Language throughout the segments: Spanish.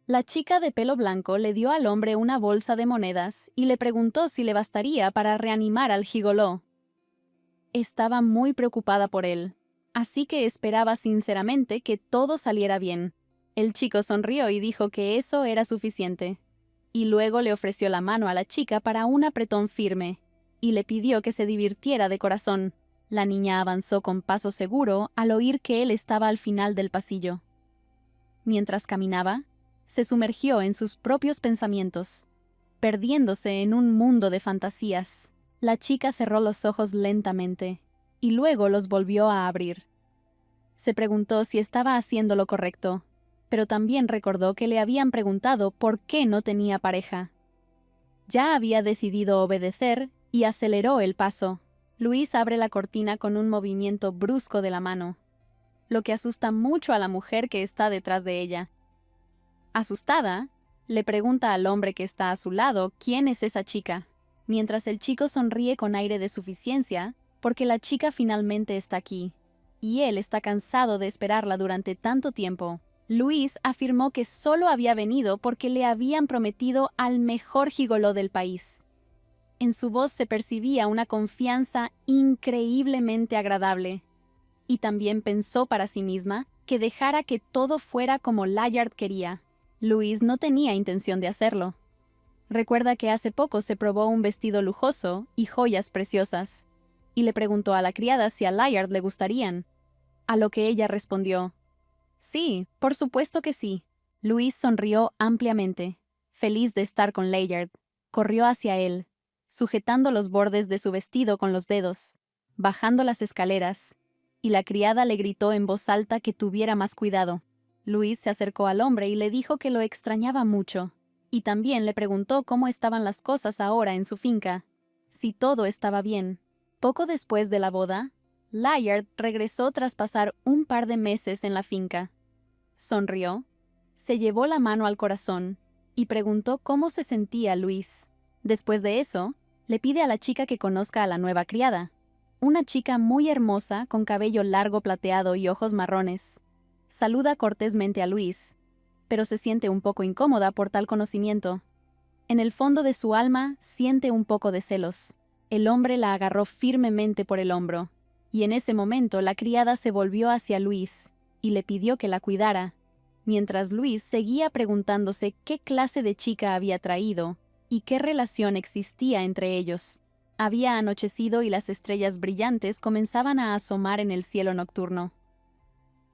La chica de pelo blanco le dio al hombre una bolsa de monedas y le preguntó si le bastaría para reanimar al gigoló. Estaba muy preocupada por él, así que esperaba sinceramente que todo saliera bien. El chico sonrió y dijo que eso era suficiente. Y luego le ofreció la mano a la chica para un apretón firme, y le pidió que se divirtiera de corazón. La niña avanzó con paso seguro al oír que él estaba al final del pasillo. Mientras caminaba, se sumergió en sus propios pensamientos, perdiéndose en un mundo de fantasías. La chica cerró los ojos lentamente, y luego los volvió a abrir. Se preguntó si estaba haciendo lo correcto, pero también recordó que le habían preguntado por qué no tenía pareja. Ya había decidido obedecer y aceleró el paso. Luis abre la cortina con un movimiento brusco de la mano, lo que asusta mucho a la mujer que está detrás de ella. Asustada, le pregunta al hombre que está a su lado quién es esa chica, mientras el chico sonríe con aire de suficiencia porque la chica finalmente está aquí, y él está cansado de esperarla durante tanto tiempo. Luis afirmó que solo había venido porque le habían prometido al mejor gigoló del país. En su voz se percibía una confianza increíblemente agradable, y también pensó para sí misma que dejara que todo fuera como Layard quería. Luis no tenía intención de hacerlo. Recuerda que hace poco se probó un vestido lujoso y joyas preciosas, y le preguntó a la criada si a Layard le gustarían, a lo que ella respondió: sí, por supuesto que sí. Luis sonrió ampliamente, feliz de estar con Layard. Corrió hacia él, sujetando los bordes de su vestido con los dedos, bajando las escaleras, y la criada le gritó en voz alta que tuviera más cuidado. Luis se acercó al hombre y le dijo que lo extrañaba mucho, y también le preguntó cómo estaban las cosas ahora en su finca, si todo estaba bien. Poco después de la boda, Layard regresó tras pasar un par de meses en la finca. Sonrió, se llevó la mano al corazón y preguntó cómo se sentía Luis. Después de eso, le pide a la chica que conozca a la nueva criada, una chica muy hermosa con cabello largo plateado y ojos marrones. Saluda cortésmente a Luis, pero se siente un poco incómoda por tal conocimiento. En el fondo de su alma siente un poco de celos. El hombre la agarró firmemente por el hombro, y en ese momento la criada se volvió hacia Luis y le pidió que la cuidara, mientras Luis seguía preguntándose qué clase de chica había traído y qué relación existía entre ellos. Había anochecido y las estrellas brillantes comenzaban a asomar en el cielo nocturno.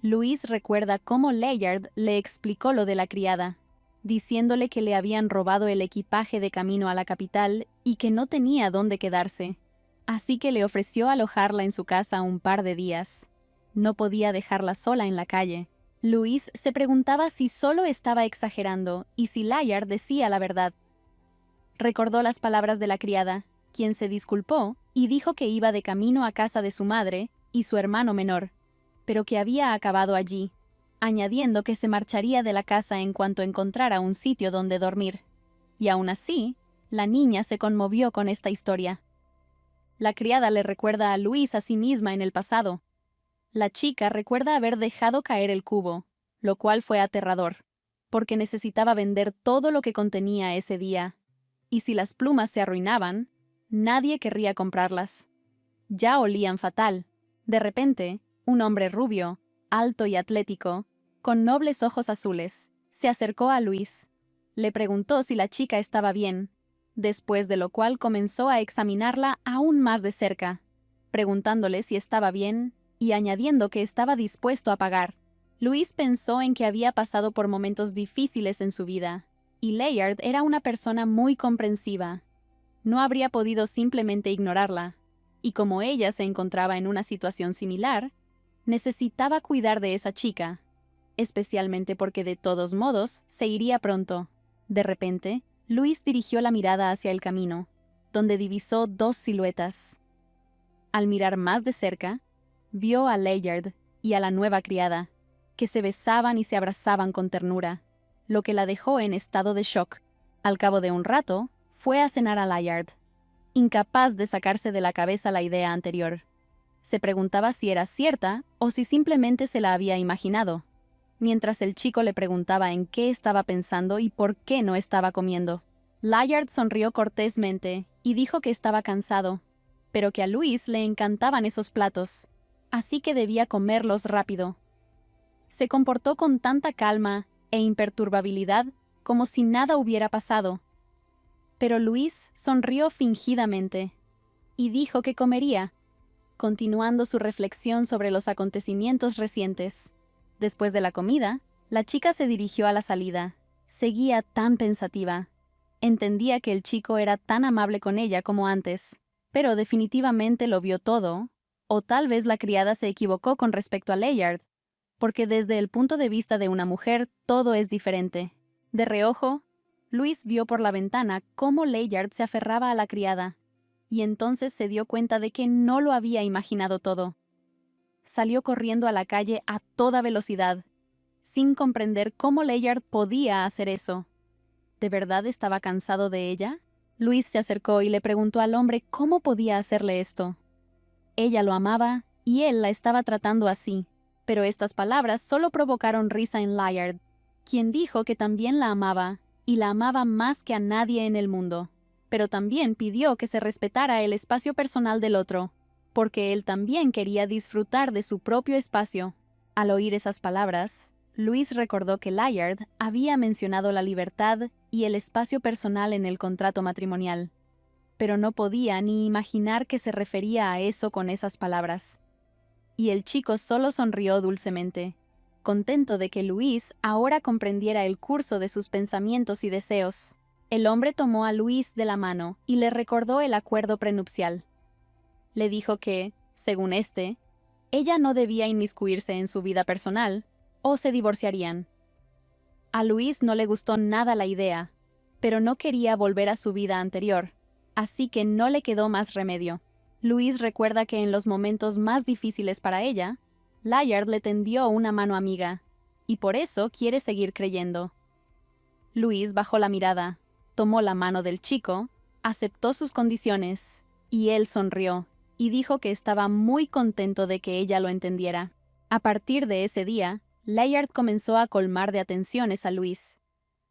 Luis recuerda cómo Layard le explicó lo de la criada, diciéndole que le habían robado el equipaje de camino a la capital y que no tenía dónde quedarse, así que le ofreció alojarla en su casa un par de días. No podía dejarla sola en la calle. Luis se preguntaba si solo estaba exagerando y si Layard decía la verdad. Recordó las palabras de la criada, quien se disculpó y dijo que iba de camino a casa de su madre y su hermano menor, pero que había acabado allí, añadiendo que se marcharía de la casa en cuanto encontrara un sitio donde dormir. Y aún así, la niña se conmovió con esta historia. La criada le recuerda a Luis a sí misma en el pasado. La chica recuerda haber dejado caer el cubo, lo cual fue aterrador, porque necesitaba vender todo lo que contenía ese día, y si las plumas se arruinaban, nadie querría comprarlas. Ya olían fatal. De repente, un hombre rubio, alto y atlético, con nobles ojos azules, se acercó a Luis. Le preguntó si la chica estaba bien, después de lo cual comenzó a examinarla aún más de cerca, preguntándole si estaba bien y añadiendo que estaba dispuesto a pagar. Luis pensó en que había pasado por momentos difíciles en su vida, y Layard era una persona muy comprensiva. No habría podido simplemente ignorarla, y como ella se encontraba en una situación similar, necesitaba cuidar de esa chica, especialmente porque de todos modos se iría pronto. De repente, Luis dirigió la mirada hacia el camino, donde divisó dos siluetas. Al mirar más de cerca, vio a Layard y a la nueva criada, que se besaban y se abrazaban con ternura, lo que la dejó en estado de shock. Al cabo de un rato, fue a cenar a Layard, incapaz de sacarse de la cabeza la idea anterior. Se preguntaba si era cierta o si simplemente se la había imaginado. mientras el chico le preguntaba en qué estaba pensando y por qué no estaba comiendo. Layard sonrió cortésmente y dijo que estaba cansado, pero que a Luis le encantaban esos platos, así que debía comerlos rápido. Se comportó con tanta calma e imperturbabilidad como si nada hubiera pasado. Pero Luis sonrió fingidamente y dijo que comería, continuando su reflexión sobre los acontecimientos recientes. Después de la comida, la chica se dirigió a la salida. Seguía tan pensativa. Entendía que el chico era tan amable con ella como antes, pero definitivamente lo vio todo, o tal vez la criada se equivocó con respecto a Layard, porque desde el punto de vista de una mujer todo es diferente. De reojo, Luis vio por la ventana cómo Layard se aferraba a la criada, y entonces se dio cuenta de que no lo había imaginado todo. Salió corriendo a la calle a toda velocidad, sin comprender cómo Layard podía hacer eso. ¿De verdad estaba cansado de ella? Luis se acercó y le preguntó al hombre cómo podía hacerle esto. Ella lo amaba y él la estaba tratando así, pero estas palabras solo provocaron risa en Layard, quien dijo que también la amaba, y la amaba más que a nadie en el mundo, pero también pidió que se respetara el espacio personal del otro, porque él también quería disfrutar de su propio espacio. Al oír esas palabras, Luis recordó que Layard había mencionado la libertad y el espacio personal en el contrato matrimonial, pero no podía ni imaginar que se refería a eso con esas palabras. Y el chico solo sonrió dulcemente, contento de que Luis ahora comprendiera el curso de sus pensamientos y deseos. El hombre tomó a Luis de la mano y le recordó el acuerdo prenupcial. Le dijo que, según ella no debía inmiscuirse en su vida personal, o se divorciarían. A Luis no le gustó nada la idea, pero no quería volver a su vida anterior, así que no le quedó más remedio. Luis recuerda que en los momentos más difíciles para ella, Layard le tendió una mano amiga, y por eso quiere seguir creyendo. Luis bajó la mirada, tomó la mano del chico, aceptó sus condiciones, y él sonrió, y dijo que estaba muy contento de que ella lo entendiera. A partir de ese día, Layard comenzó a colmar de atenciones a Luis.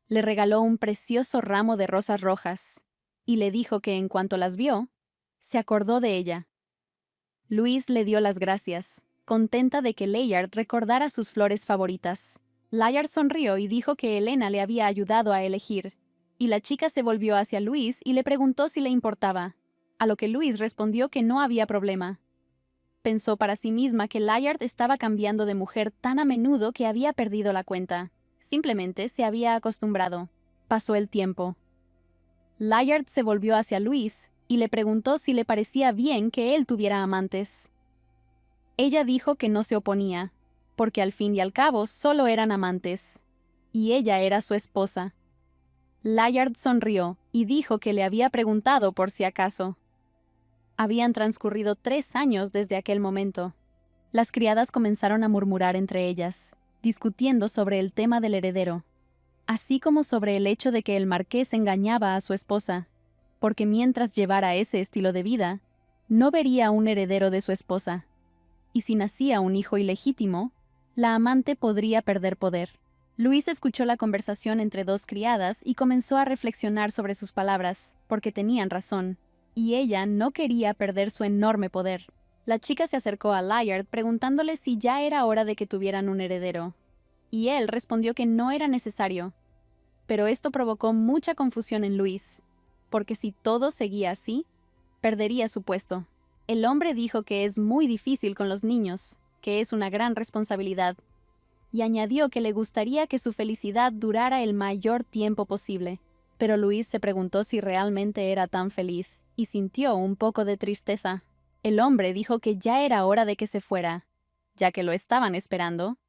Le regaló un precioso ramo de rosas rojas, y le dijo que en cuanto las vio, se acordó de ella. Luis le dio las gracias, contenta de que Layard recordara sus flores favoritas. Layard sonrió y dijo que Elena le había ayudado a elegir, y la chica se volvió hacia Luis y le preguntó si le importaba, a lo que Luis respondió que no había problema. Pensó para sí misma que Layard estaba cambiando de mujer tan a menudo que había perdido la cuenta. Simplemente se había acostumbrado. Pasó el tiempo. Layard se volvió hacia Luis y le preguntó si le parecía bien que él tuviera amantes. Ella dijo que no se oponía, porque al fin y al cabo solo eran amantes, y ella era su esposa. Layard sonrió y dijo que le había preguntado por si acaso. Habían transcurrido 3 años desde aquel momento. Las criadas comenzaron a murmurar entre ellas, discutiendo sobre el tema del heredero, así como sobre el hecho de que el marqués engañaba a su esposa, porque mientras llevara ese estilo de vida, no vería un heredero de su esposa, y si nacía un hijo ilegítimo, la amante podría perder poder. Luis escuchó la conversación entre 2 criadas y comenzó a reflexionar sobre sus palabras, porque tenían razón, y ella no quería perder su enorme poder. La chica se acercó a Layard preguntándole si ya era hora de que tuvieran un heredero, y él respondió que no era necesario. Pero esto provocó mucha confusión en Luis, porque si todo seguía así, perdería su puesto. El hombre dijo que es muy difícil con los niños, que es una gran responsabilidad, y añadió que le gustaría que su felicidad durara el mayor tiempo posible. Pero Luis se preguntó si realmente era tan feliz, y sintió un poco de tristeza. El hombre dijo que ya era hora de que se fuera, ya que lo estaban esperando,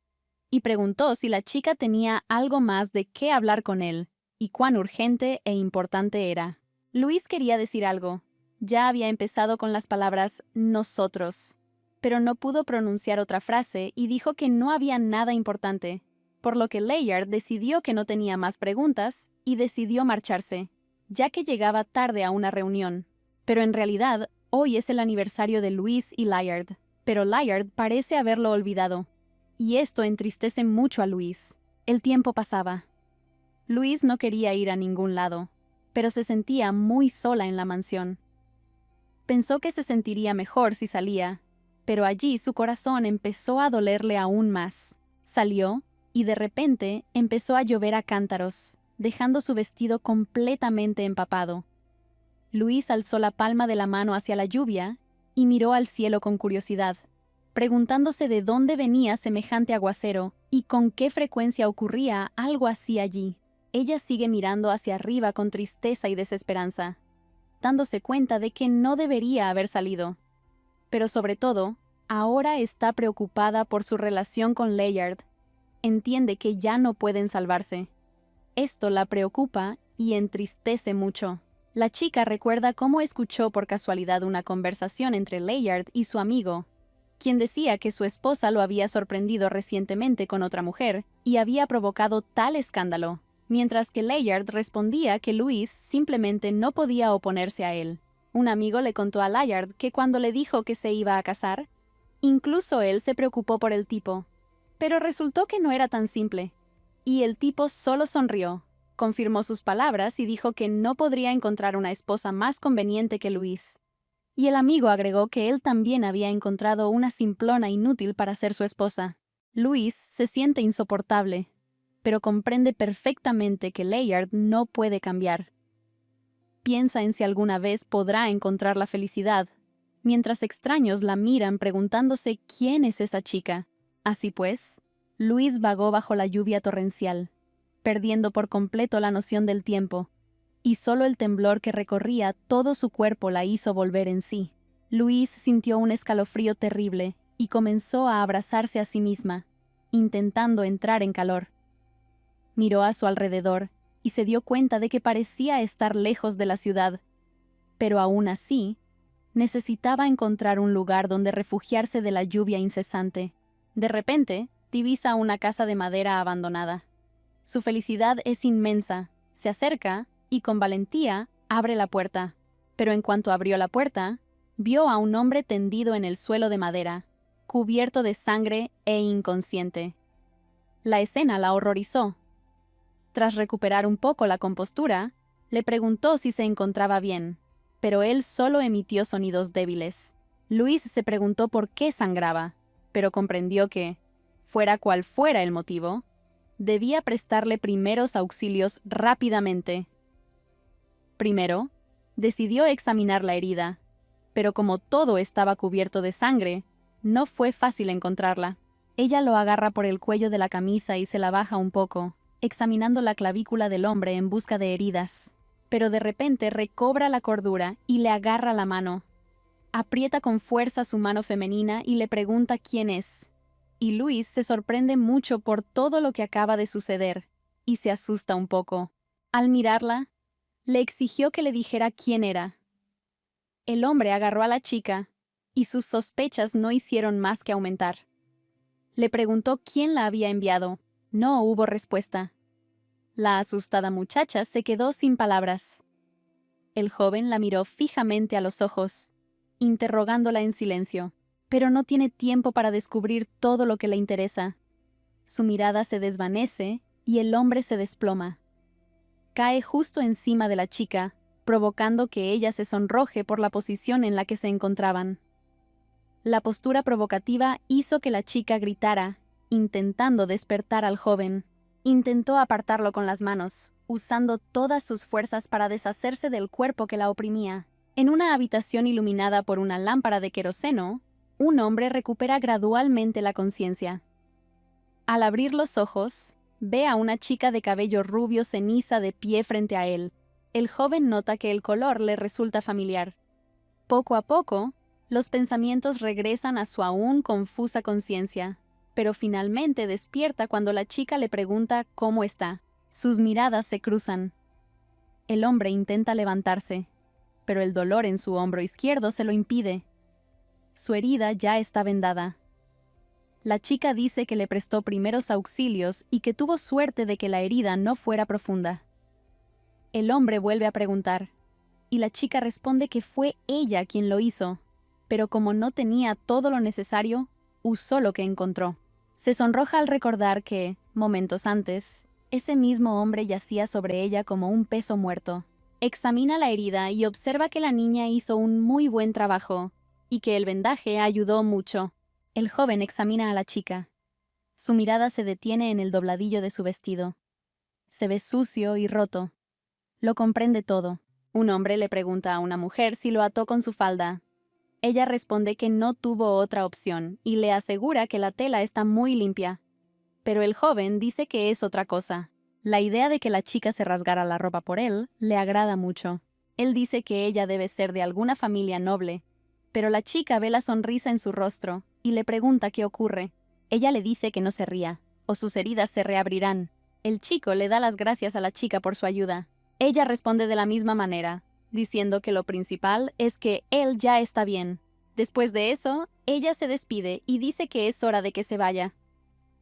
y preguntó si la chica tenía algo más de qué hablar con él, y cuán urgente e importante era. Luis quería decir algo. Ya había empezado con las palabras «nosotros», pero no pudo pronunciar otra frase y dijo que no había nada importante, por lo que Layard decidió que no tenía más preguntas y decidió marcharse, ya que llegaba tarde a una reunión. Pero en realidad, hoy es el aniversario de Luis y Layard, pero Layard parece haberlo olvidado. y esto entristece mucho a Luis. El tiempo pasaba. Luis no quería ir a ningún lado, pero se sentía muy sola en la mansión. Pensó que se sentiría mejor si salía, pero allí su corazón empezó a dolerle aún más. Salió, y de repente empezó a llover a cántaros, dejando su vestido completamente empapado. Luis alzó la palma de la mano hacia la lluvia y miró al cielo con curiosidad, preguntándose de dónde venía semejante aguacero y con qué frecuencia ocurría algo así allí. Ella sigue mirando hacia arriba con tristeza y desesperanza, dándose cuenta de que no debería haber salido. Pero sobre todo, ahora está preocupada por su relación con Layard. Entiende que ya no pueden salvarse. Esto la preocupa y entristece mucho. La chica recuerda cómo escuchó por casualidad una conversación entre Layard y su amigo, quien decía que su esposa lo había sorprendido recientemente con otra mujer y había provocado tal escándalo, mientras que Layard respondía que Luis simplemente no podía oponerse a él. Un amigo le contó a Layard que cuando le dijo que se iba a casar, incluso él se preocupó por el tipo. Pero resultó que no era tan simple, y el tipo solo sonrió, confirmó sus palabras y dijo que no podría encontrar una esposa más conveniente que Luis. Y el amigo agregó que él también había encontrado una simplona inútil para ser su esposa. Luis se siente insoportable, pero comprende perfectamente que Layard no puede cambiar. Piensa en si alguna vez podrá encontrar la felicidad, mientras extraños la miran preguntándose quién es esa chica. Así pues, Luis vagó bajo la lluvia torrencial, perdiendo por completo la noción del tiempo, y solo el temblor que recorría todo su cuerpo la hizo volver en sí. Luis sintió un escalofrío terrible y comenzó a abrazarse a sí misma, intentando entrar en calor. Miró a su alrededor y se dio cuenta de que parecía estar lejos de la ciudad, pero aún así, necesitaba encontrar un lugar donde refugiarse de la lluvia incesante. De repente, divisa una casa de madera abandonada. Su felicidad es inmensa, se acerca y con valentía abre la puerta. Pero en cuanto abrió la puerta, vio a un hombre tendido en el suelo de madera, cubierto de sangre e inconsciente. La escena la horrorizó. Tras recuperar un poco la compostura, le preguntó si se encontraba bien, pero él solo emitió sonidos débiles. Luis se preguntó por qué sangraba, pero comprendió que, fuera cual fuera el motivo, debía prestarle primeros auxilios rápidamente. Primero, decidió examinar la herida, pero como todo estaba cubierto de sangre, no fue fácil encontrarla. Ella lo agarra por el cuello de la camisa y se la baja un poco, examinando la clavícula del hombre en busca de heridas. Pero de repente recobra la cordura y le agarra la mano. Aprieta con fuerza su mano femenina y le pregunta quién es. Y Luis se sorprende mucho por todo lo que acaba de suceder, y se asusta un poco. Al mirarla, le exigió que le dijera quién era. El hombre agarró a la chica, y sus sospechas no hicieron más que aumentar. Le preguntó quién la había enviado. No hubo respuesta. La asustada muchacha se quedó sin palabras. El joven la miró fijamente a los ojos, interrogándola en silencio, pero no tiene tiempo para descubrir todo lo que le interesa. Su mirada se desvanece y el hombre se desploma. Cae justo encima de la chica, provocando que ella se sonroje por la posición en la que se encontraban. La postura provocativa hizo que la chica gritara, intentando despertar al joven. Intentó apartarlo con las manos, usando todas sus fuerzas para deshacerse del cuerpo que la oprimía. En una habitación iluminada por una lámpara de queroseno, un hombre recupera gradualmente la conciencia. Al abrir los ojos, ve a una chica de cabello rubio ceniza de pie frente a él. El joven nota que el color le resulta familiar. Poco a poco, los pensamientos regresan a su aún confusa conciencia, pero finalmente despierta cuando la chica le pregunta cómo está. Sus miradas se cruzan. El hombre intenta levantarse, pero el dolor en su hombro izquierdo se lo impide. Su herida ya está vendada. La chica dice que le prestó primeros auxilios y que tuvo suerte de que la herida no fuera profunda. El hombre vuelve a preguntar, y la chica responde que fue ella quien lo hizo, pero como no tenía todo lo necesario, usó lo que encontró. Se sonroja al recordar que, momentos antes, ese mismo hombre yacía sobre ella como un peso muerto. Examina la herida y observa que la niña hizo un muy buen trabajo y que el vendaje ayudó mucho. El joven examina a la chica. Su mirada se detiene en el dobladillo de su vestido. Se ve sucio y roto. Lo comprende todo. Un hombre le pregunta a una mujer si lo ató con su falda. Ella responde que no tuvo otra opción y le asegura que la tela está muy limpia. Pero el joven dice que es otra cosa. La idea de que la chica se rasgara la ropa por él le agrada mucho. Él dice que ella debe ser de alguna familia noble. Pero la chica ve la sonrisa en su rostro y le pregunta qué ocurre. Ella le dice que no se ría, o sus heridas se reabrirán. El chico le da las gracias a la chica por su ayuda. Ella responde de la misma manera, diciendo que lo principal es que él ya está bien. Después de eso, ella se despide y dice que es hora de que se vaya.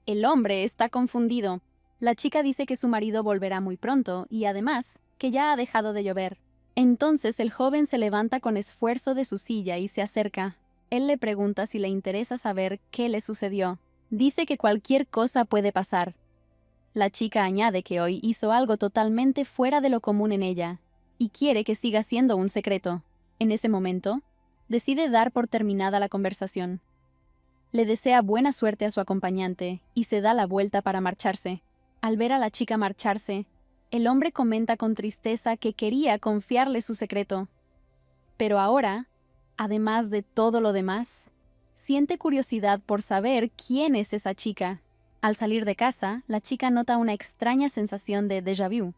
El hombre está confundido. La chica dice que su marido volverá muy pronto y además que ya ha dejado de llover. Entonces el joven se levanta con esfuerzo de su silla y se acerca. Él le pregunta si le interesa saber qué le sucedió. Dice que cualquier cosa puede pasar. La chica añade que hoy hizo algo totalmente fuera de lo común en ella y quiere que siga siendo un secreto. En ese momento, decide dar por terminada la conversación. Le desea buena suerte a su acompañante y se da la vuelta para marcharse. Al ver a la chica marcharse, el hombre comenta con tristeza que quería confiarle su secreto. Pero ahora, además de todo lo demás, siente curiosidad por saber quién es esa chica. Al salir de casa, la chica nota una extraña sensación de déjà vu,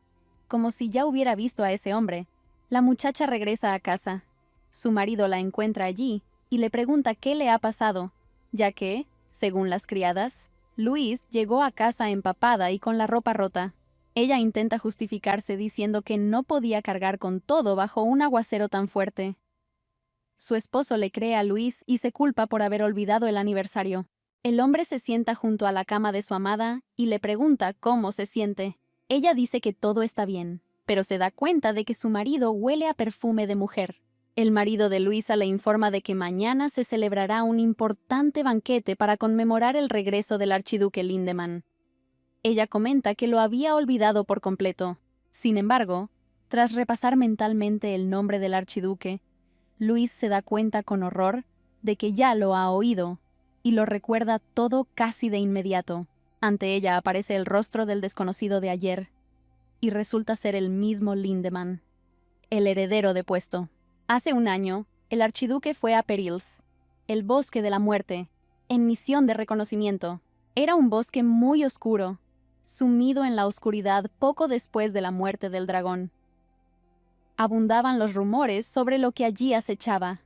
como si ya hubiera visto a ese hombre. La muchacha regresa a casa. Su marido la encuentra allí y le pregunta qué le ha pasado, ya que, según las criadas, Luis llegó a casa empapada y con la ropa rota. Ella intenta justificarse diciendo que no podía cargar con todo bajo un aguacero tan fuerte. Su esposo le cree a Luis y se culpa por haber olvidado el aniversario. El hombre se sienta junto a la cama de su amada y le pregunta cómo se siente. Ella dice que todo está bien, pero se da cuenta de que su marido huele a perfume de mujer. El marido de Luisa le informa de que mañana se celebrará un importante banquete para conmemorar el regreso del archiduque Lindemann. Ella comenta que lo había olvidado por completo. Sin embargo, tras repasar mentalmente el nombre del archiduque, Luis se da cuenta con horror de que ya lo ha oído y lo recuerda todo casi de inmediato. Ante ella aparece el rostro del desconocido de ayer y resulta ser el mismo Lindemann, el heredero de puesto. Hace un año, el archiduque fue a Perils, el bosque de la muerte, en misión de reconocimiento. Era un bosque muy oscuro, sumido en la oscuridad poco después de la muerte del dragón. Abundaban los rumores sobre lo que allí acechaba.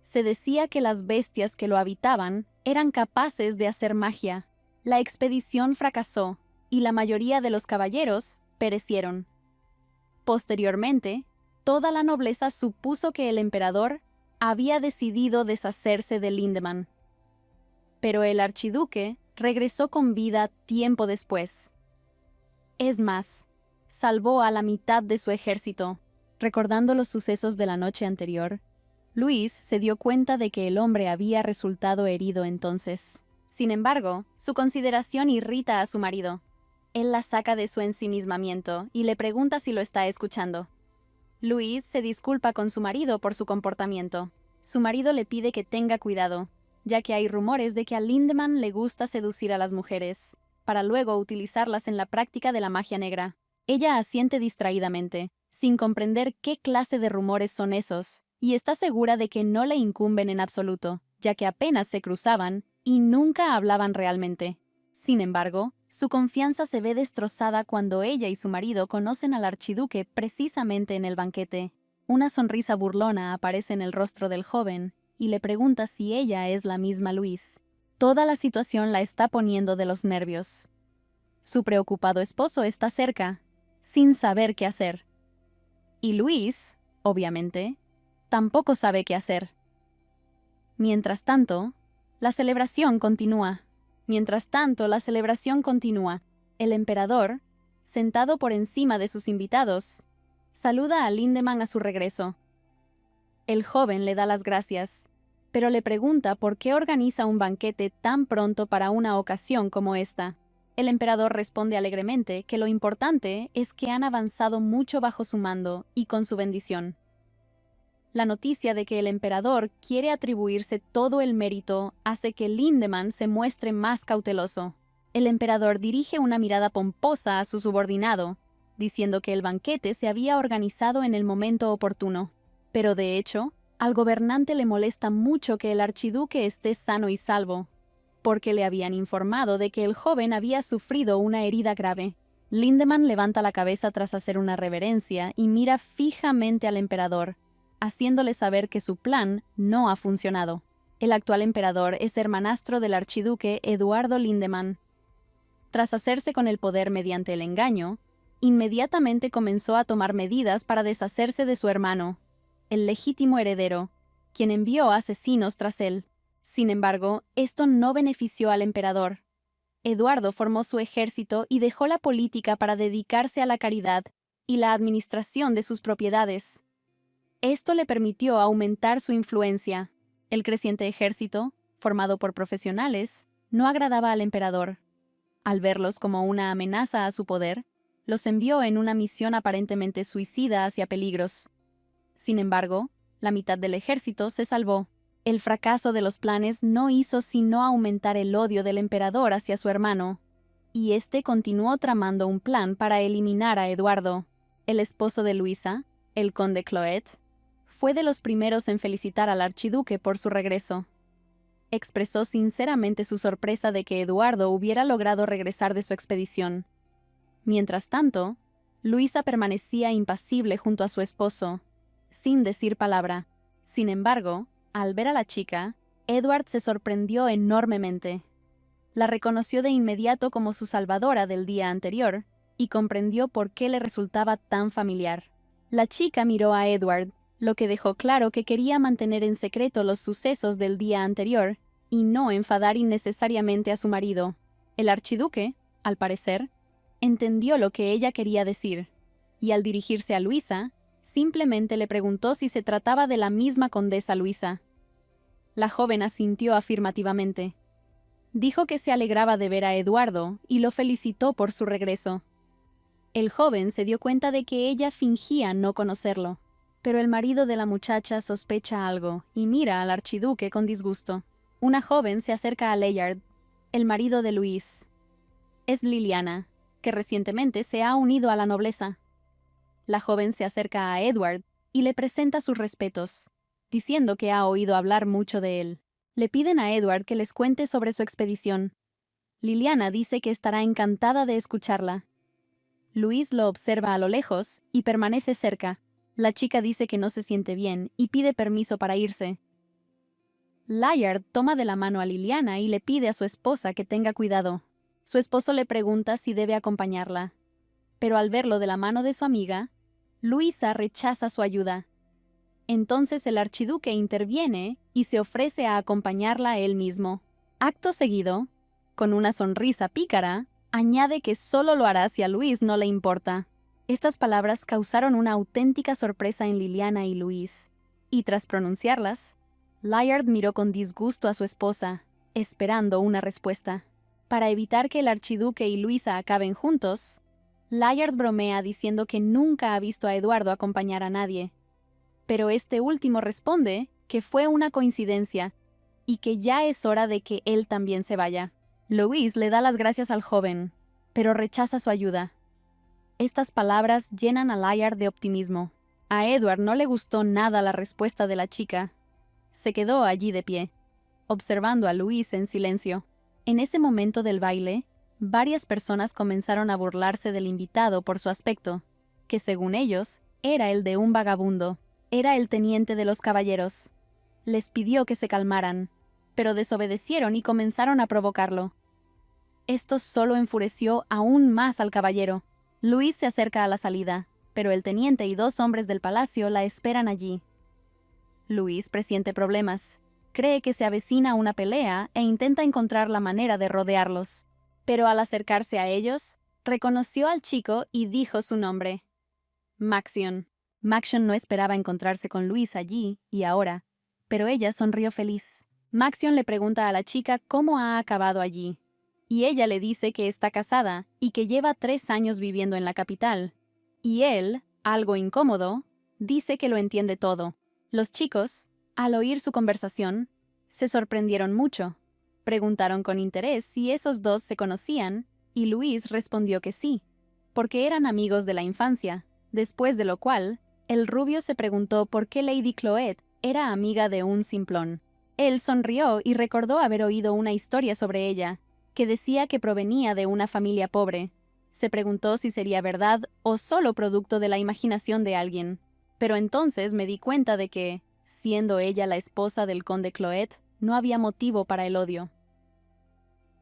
Se decía que las bestias que lo habitaban eran capaces de hacer magia. La expedición fracasó y la mayoría de los caballeros perecieron. Posteriormente, toda la nobleza supuso que el emperador había decidido deshacerse de Lindemann. Pero el archiduque regresó con vida tiempo después. Es más, salvó a la mitad de su ejército. Recordando los sucesos de la noche anterior, Luis se dio cuenta de que el hombre había resultado herido entonces. Sin embargo, su consideración irrita a su marido. Él la saca de su ensimismamiento y le pregunta si lo está escuchando. Luis se disculpa con su marido por su comportamiento. Su marido le pide que tenga cuidado, ya que hay rumores de que a Lindemann le gusta seducir a las mujeres, para luego utilizarlas en la práctica de la magia negra. Ella asiente distraídamente, sin comprender qué clase de rumores son esos, y está segura de que no le incumben en absoluto, ya que apenas se cruzaban y nunca hablaban realmente. Sin embargo, su confianza se ve destrozada cuando ella y su marido conocen al archiduque precisamente en el banquete. Una sonrisa burlona aparece en el rostro del joven y le pregunta si ella es la misma Luis. Toda la situación la está poniendo de los nervios. Su preocupado esposo está cerca, sin saber qué hacer. Y Luis, obviamente, tampoco sabe qué hacer. Mientras tanto, la celebración continúa. El emperador, sentado por encima de sus invitados, saluda a Lindemann a su regreso. El joven le da las gracias, pero le pregunta por qué organiza un banquete tan pronto para una ocasión como esta. El emperador responde alegremente que lo importante es que han avanzado mucho bajo su mando y con su bendición. La noticia de que el emperador quiere atribuirse todo el mérito hace que Lindemann se muestre más cauteloso. El emperador dirige una mirada pomposa a su subordinado, diciendo que el banquete se había organizado en el momento oportuno. Pero de hecho, al gobernante le molesta mucho que el archiduque esté sano y salvo, porque le habían informado de que el joven había sufrido una herida grave. Lindemann levanta la cabeza tras hacer una reverencia y mira fijamente al emperador, haciéndole saber que su plan no ha funcionado. El actual emperador es hermanastro del archiduque Eduardo Lindemann. Tras hacerse con el poder mediante el engaño, inmediatamente comenzó a tomar medidas para deshacerse de su hermano, el legítimo heredero, quien envió asesinos tras él. Sin embargo, esto no benefició al emperador. Eduardo formó su ejército y dejó la política para dedicarse a la caridad y la administración de sus propiedades. Esto le permitió aumentar su influencia. El creciente ejército, formado por profesionales, no agradaba al emperador. Al verlos como una amenaza a su poder, los envió en una misión aparentemente suicida hacia peligros. Sin embargo, la mitad del ejército se salvó. El fracaso de los planes no hizo sino aumentar el odio del emperador hacia su hermano, y este continuó tramando un plan para eliminar a Eduardo. El esposo de Luisa, el conde Cloet, fue de los primeros en felicitar al archiduque por su regreso. Expresó sinceramente su sorpresa de que Eduardo hubiera logrado regresar de su expedición. Mientras tanto, Luisa permanecía impasible junto a su esposo, sin decir palabra. Sin embargo, al ver a la chica, Edward se sorprendió enormemente. La reconoció de inmediato como su salvadora del día anterior y comprendió por qué le resultaba tan familiar. La chica miró a Edward, lo que dejó claro que quería mantener en secreto los sucesos del día anterior y no enfadar innecesariamente a su marido. El archiduque, al parecer, entendió lo que ella quería decir, y al dirigirse a Luisa, simplemente le preguntó si se trataba de la misma condesa Luisa. La joven asintió afirmativamente. Dijo que se alegraba de ver a Eduardo y lo felicitó por su regreso. El joven se dio cuenta de que ella fingía no conocerlo, pero el marido de la muchacha sospecha algo y mira al archiduque con disgusto. Una joven se acerca a Layard, el marido de Luis. Es Liliana, que recientemente se ha unido a la nobleza. La joven se acerca a Edward y le presenta sus respetos, diciendo que ha oído hablar mucho de él. Le piden a Edward que les cuente sobre su expedición. Liliana dice que estará encantada de escucharla. Luis lo observa a lo lejos y permanece cerca. La chica dice que no se siente bien y pide permiso para irse. Layard toma de la mano a Liliana y le pide a su esposa que tenga cuidado. Su esposo le pregunta si debe acompañarla, pero al verlo de la mano de su amiga, Luisa rechaza su ayuda. Entonces el archiduque interviene y se ofrece a acompañarla él mismo. Acto seguido, con una sonrisa pícara, añade que solo lo hará si a Luis no le importa. Estas palabras causaron una auténtica sorpresa en Liliana y Luis, y tras pronunciarlas, Layard miró con disgusto a su esposa, esperando una respuesta. Para evitar que el archiduque y Luisa acaben juntos, Layard bromea diciendo que nunca ha visto a Eduardo acompañar a nadie, pero este último responde que fue una coincidencia y que ya es hora de que él también se vaya. Luis le da las gracias al joven, pero rechaza su ayuda. Estas palabras llenan a Layard de optimismo. A Edward no le gustó nada la respuesta de la chica. Se quedó allí de pie, observando a Luis en silencio. En ese momento del baile, varias personas comenzaron a burlarse del invitado por su aspecto, que según ellos, era el de un vagabundo. Era el teniente de los caballeros. Les pidió que se calmaran, pero desobedecieron y comenzaron a provocarlo. Esto solo enfureció aún más al caballero. Luis se acerca a la salida, pero el teniente y 2 hombres del palacio la esperan allí. Luis presiente problemas. Cree que se avecina una pelea e intenta encontrar la manera de rodearlos. Pero al acercarse a ellos, reconoció al chico y dijo su nombre. Maxion. Maxion no esperaba encontrarse con Luis allí y ahora, pero ella sonrió feliz. Maxion le pregunta a la chica cómo ha acabado allí, y ella le dice que está casada y que lleva 3 años viviendo en la capital. Y él, algo incómodo, dice que lo entiende todo. Los chicos, al oír su conversación, se sorprendieron mucho. Preguntaron con interés si esos dos se conocían, y Luis respondió que sí, porque eran amigos de la infancia, después de lo cual, el rubio se preguntó por qué Lady Cloet era amiga de un simplón. Él sonrió y recordó haber oído una historia sobre ella, que decía que provenía de una familia pobre. Se preguntó si sería verdad o solo producto de la imaginación de alguien. Pero entonces me di cuenta de que, siendo ella la esposa del conde Cloet, no había motivo para el odio.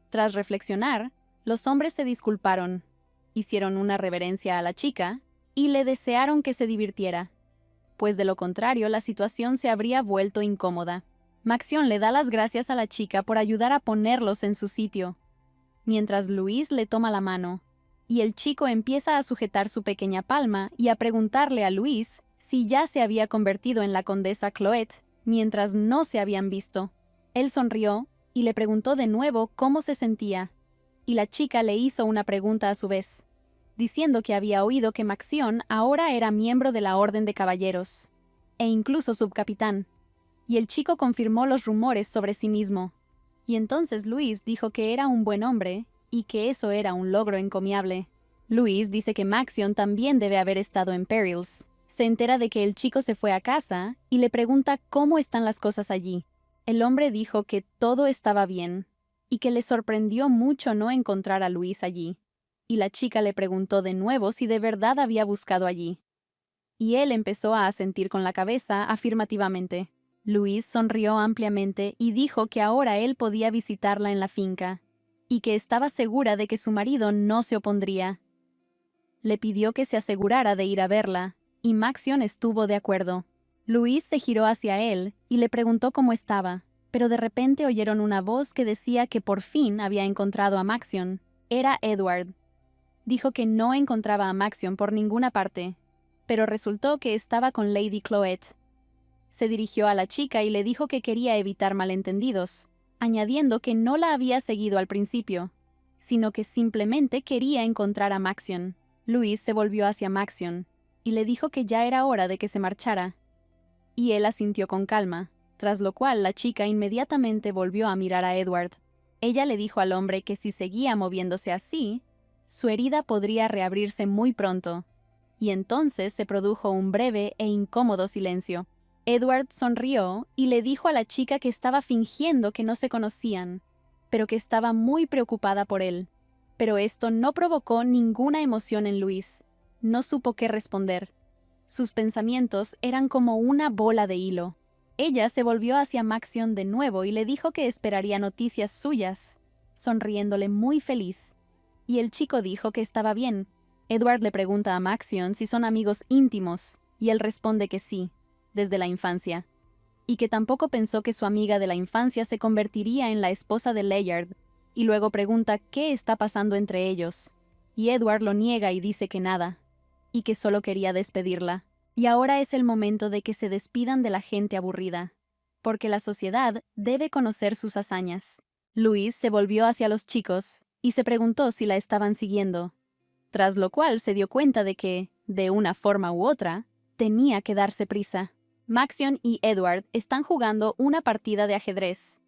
Tras reflexionar, los hombres se disculparon, hicieron una reverencia a la chica y le desearon que se divirtiera, pues de lo contrario la situación se habría vuelto incómoda. Maxion le da las gracias a la chica por ayudar a ponerlos en su sitio, mientras Luis le toma la mano, y el chico empieza a sujetar su pequeña palma y a preguntarle a Luis si ya se había convertido en la condesa Cloet, mientras no se habían visto. Él sonrió y le preguntó de nuevo cómo se sentía, y la chica le hizo una pregunta a su vez, diciendo que había oído que Maxion ahora era miembro de la Orden de Caballeros, e incluso subcapitán, y el chico confirmó los rumores sobre sí mismo. Y entonces Luis dijo que era un buen hombre y que eso era un logro encomiable. Luis dice que Maxion también debe haber estado en Perils. Se entera de que el chico se fue a casa y le pregunta cómo están las cosas allí. El hombre dijo que todo estaba bien y que le sorprendió mucho no encontrar a Luis allí. Y la chica le preguntó de nuevo si de verdad había buscado allí. Y él empezó a asentir con la cabeza afirmativamente. Luis sonrió ampliamente y dijo que ahora él podía visitarla en la finca, y que estaba segura de que su marido no se opondría. Le pidió que se asegurara de ir a verla, y Maxion estuvo de acuerdo. Luis se giró hacia él y le preguntó cómo estaba, pero de repente oyeron una voz que decía que por fin había encontrado a Maxion. Era Edward. Dijo que no encontraba a Maxion por ninguna parte, pero resultó que estaba con Lady Cloet. Se dirigió a la chica y le dijo que quería evitar malentendidos, añadiendo que no la había seguido al principio, sino que simplemente quería encontrar a Maxion. Luis se volvió hacia Maxion y le dijo que ya era hora de que se marchara, y él asintió con calma, tras lo cual la chica inmediatamente volvió a mirar a Edward. Ella le dijo al hombre que si seguía moviéndose así, su herida podría reabrirse muy pronto, y entonces se produjo un breve e incómodo silencio. Edward sonrió y le dijo a la chica que estaba fingiendo que no se conocían, pero que estaba muy preocupada por él. Pero esto no provocó ninguna emoción en Luis. No supo qué responder. Sus pensamientos eran como una bola de hilo. Ella se volvió hacia Maxion de nuevo y le dijo que esperaría noticias suyas, sonriéndole muy feliz. Y el chico dijo que estaba bien. Edward le pregunta a Maxion si son amigos íntimos, y él responde que sí, desde la infancia, y que tampoco pensó que su amiga de la infancia se convertiría en la esposa de Layard, y luego pregunta qué está pasando entre ellos, y Edward lo niega y dice que nada, y que solo quería despedirla. Y ahora es el momento de que se despidan de la gente aburrida, porque la sociedad debe conocer sus hazañas. Luis se volvió hacia los chicos y se preguntó si la estaban siguiendo, tras lo cual se dio cuenta de que, de una forma u otra, tenía que darse prisa. Maxion y Edward están jugando una partida de ajedrez.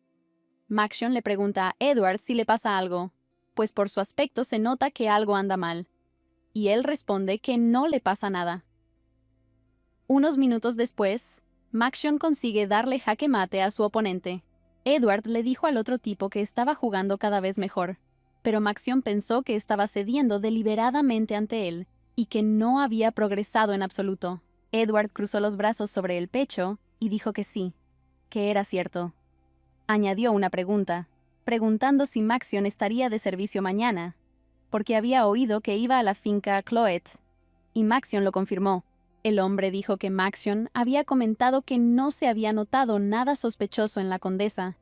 Maxion le pregunta a Edward si le pasa algo, pues por su aspecto se nota que algo anda mal, y él responde que no le pasa nada. Unos minutos después, Maxion consigue darle jaque mate a su oponente. Edward le dijo al otro tipo que estaba jugando cada vez mejor, pero Maxion pensó que estaba cediendo deliberadamente ante él y que no había progresado en absoluto. Edward cruzó los brazos sobre el pecho y dijo que sí, que era cierto. Añadió una pregunta, preguntando si Maxion estaría de servicio mañana, porque había oído que iba a la finca Cloet, y Maxion lo confirmó. El hombre dijo que Maxion había comentado que no se había notado nada sospechoso en la condesa,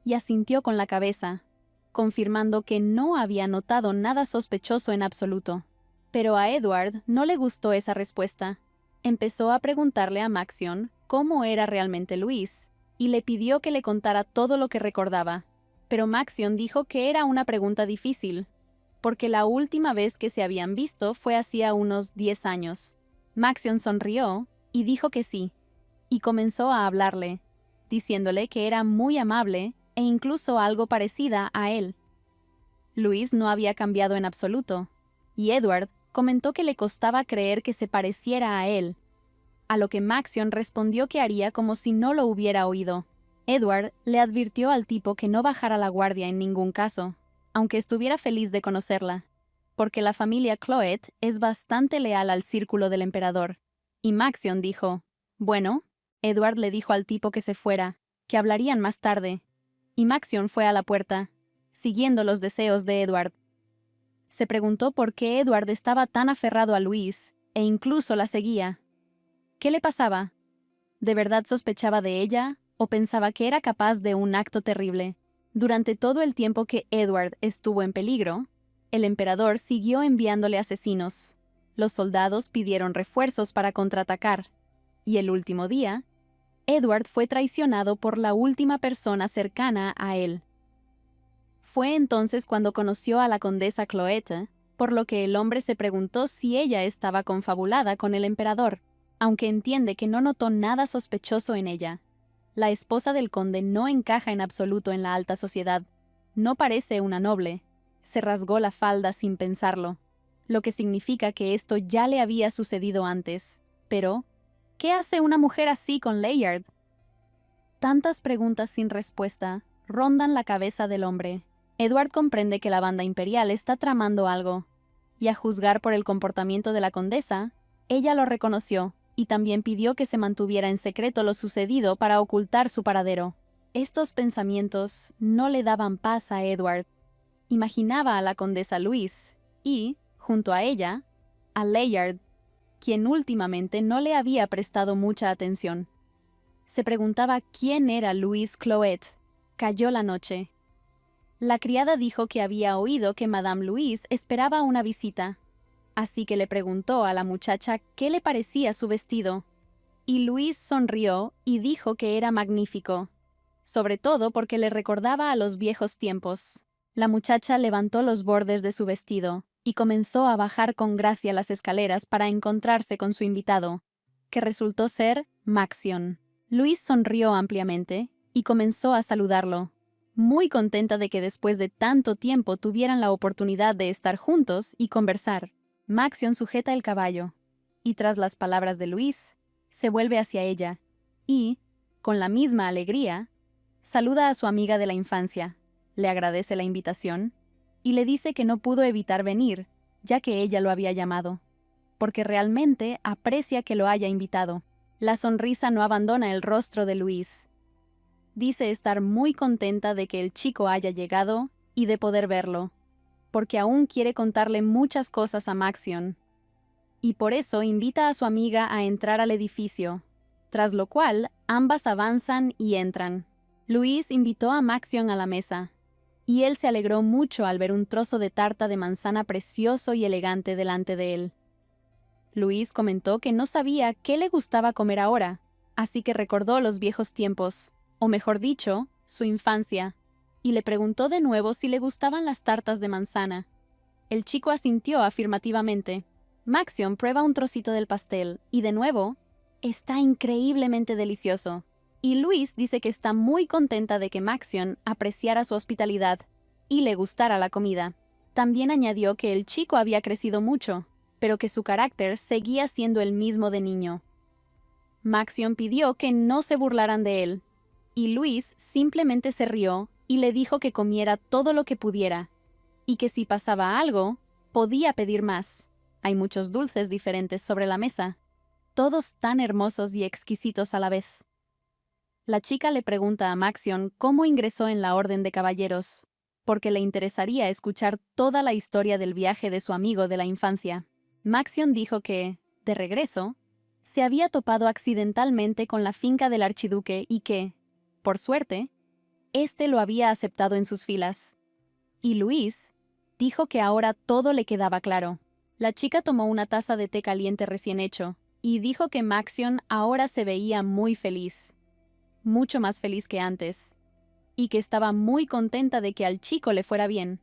y asintió con la cabeza, confirmando que no había notado nada sospechoso en absoluto. Pero a Edward no le gustó esa respuesta. Empezó a preguntarle a Maxion cómo era realmente Luis, y le pidió que le contara todo lo que recordaba. Pero Maxion dijo que era una pregunta difícil, porque la última vez que se habían visto fue hacía unos 10 años. Maxion sonrió y dijo que sí, y comenzó a hablarle, diciéndole que era muy amable e incluso algo parecida a él. Louise no había cambiado en absoluto, y Edward comentó que le costaba creer que se pareciera a él, a lo que Maxion respondió que haría como si no lo hubiera oído. Edward le advirtió al tipo que no bajara la guardia en ningún caso, aunque estuviera feliz de conocerla, porque la familia Cloet es bastante leal al círculo del emperador. Y Maxion dijo, bueno, Edward le dijo al tipo que se fuera, que hablarían más tarde, y Maxion fue a la puerta, siguiendo los deseos de Edward. Se preguntó por qué Edward estaba tan aferrado a Louise, e incluso la seguía. ¿Qué le pasaba? ¿De verdad sospechaba de ella, o pensaba que era capaz de un acto terrible? Durante todo el tiempo que Edward estuvo en peligro, el emperador siguió enviándole asesinos. Los soldados pidieron refuerzos para contraatacar, y el último día, Edward fue traicionado por la última persona cercana a él. Fue entonces cuando conoció a la condesa Cloete, por lo que el hombre se preguntó si ella estaba confabulada con el emperador, aunque entiende que no notó nada sospechoso en ella. La esposa del conde no encaja en absoluto en la alta sociedad. No parece una noble. Se rasgó la falda sin pensarlo, lo que significa que esto ya le había sucedido antes. Pero, ¿qué hace una mujer así con Layard? Tantas preguntas sin respuesta rondan la cabeza del hombre. Edward comprende que la banda imperial está tramando algo, y a juzgar por el comportamiento de la condesa, ella lo reconoció y también pidió que se mantuviera en secreto lo sucedido para ocultar su paradero. Estos pensamientos no le daban paz a Edward. Imaginaba a la condesa Louise y, junto a ella, a Layard, quien últimamente no le había prestado mucha atención. Se preguntaba quién era Louise Cloet. Cayó la noche. La criada dijo que había oído que Madame Louise esperaba una visita, así que le preguntó a la muchacha qué le parecía su vestido. Y Louise sonrió y dijo que era magnífico, sobre todo porque le recordaba a los viejos tiempos. La muchacha levantó los bordes de su vestido y comenzó a bajar con gracia las escaleras para encontrarse con su invitado, que resultó ser Maxion. Louise sonrió ampliamente y comenzó a saludarlo, muy contenta de que después de tanto tiempo tuvieran la oportunidad de estar juntos y conversar. Maxion sujeta el caballo, y tras las palabras de Louise, se vuelve hacia ella, y, con la misma alegría, saluda a su amiga de la infancia, le agradece la invitación, y le dice que no pudo evitar venir, ya que ella lo había llamado, porque realmente aprecia que lo haya invitado. La sonrisa no abandona el rostro de Louise. Dice estar muy contenta de que el chico haya llegado y de poder verlo, porque aún quiere contarle muchas cosas a Maxion, y por eso invita a su amiga a entrar al edificio, tras lo cual ambas avanzan y entran. Louise invitó a Maxion a la mesa, y él se alegró mucho al ver un trozo de tarta de manzana precioso y elegante delante de él. Louise comentó que no sabía qué le gustaba comer ahora, así que recordó los viejos tiempos, o mejor dicho, su infancia, y le preguntó de nuevo si le gustaban las tartas de manzana. El chico asintió afirmativamente. Maxion prueba un trocito del pastel, y de nuevo, está increíblemente delicioso. Y Louise dice que está muy contenta de que Maxion apreciara su hospitalidad y le gustara la comida. También añadió que el chico había crecido mucho, pero que su carácter seguía siendo el mismo de niño. Maxion pidió que no se burlaran de él, y Louise simplemente se rió y le dijo que comiera todo lo que pudiera, y que si pasaba algo, podía pedir más. Hay muchos dulces diferentes sobre la mesa, todos tan hermosos y exquisitos a la vez. La chica le pregunta a Maxion cómo ingresó en la Orden de Caballeros, porque le interesaría escuchar toda la historia del viaje de su amigo de la infancia. Maxion dijo que, de regreso, se había topado accidentalmente con la finca del archiduque y que, por suerte, éste lo había aceptado en sus filas. Y Louise dijo que ahora todo le quedaba claro. La chica tomó una taza de té caliente recién hecho y dijo que Maxion ahora se veía muy feliz. mucho más feliz que antes, y que estaba muy contenta de que al chico le fuera bien.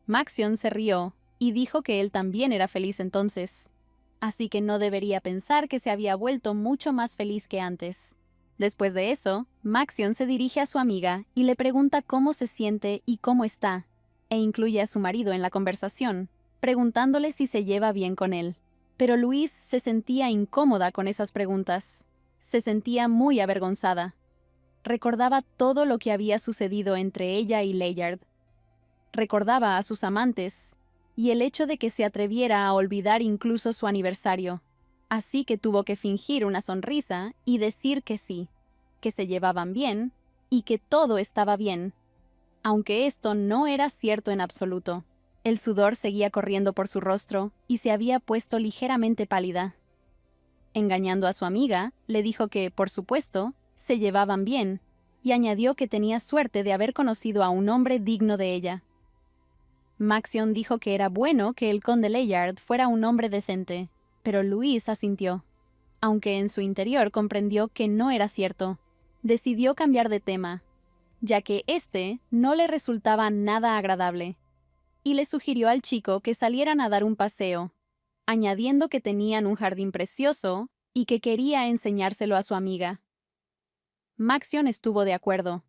Maxion se rió y dijo que él también era feliz entonces, así que no debería pensar que se había vuelto mucho más feliz que antes. Después de eso, Maxion se dirige a su amiga y le pregunta cómo se siente y cómo está, e incluye a su marido en la conversación, preguntándole si se lleva bien con él. Pero Louise se sentía incómoda con esas preguntas. Se sentía muy avergonzada. Recordaba todo lo que había sucedido entre ella y Layard. Recordaba a sus amantes y el hecho de que se atreviera a olvidar incluso su aniversario. Así que tuvo que fingir una sonrisa y decir que sí, que se llevaban bien y que todo estaba bien, aunque esto no era cierto en absoluto. El sudor seguía corriendo por su rostro y se había puesto ligeramente pálida. Engañando a su amiga, le dijo que, por supuesto, se llevaban bien, y añadió que tenía suerte de haber conocido a un hombre digno de ella. Maxion dijo que era bueno que el conde Layard fuera un hombre decente, pero Louise asintió. Aunque en su interior comprendió que no era cierto, decidió cambiar de tema, ya que este no le resultaba nada agradable, y le sugirió al chico que salieran a dar un paseo, añadiendo que tenían un jardín precioso y que quería enseñárselo a su amiga. Maxion estuvo de acuerdo.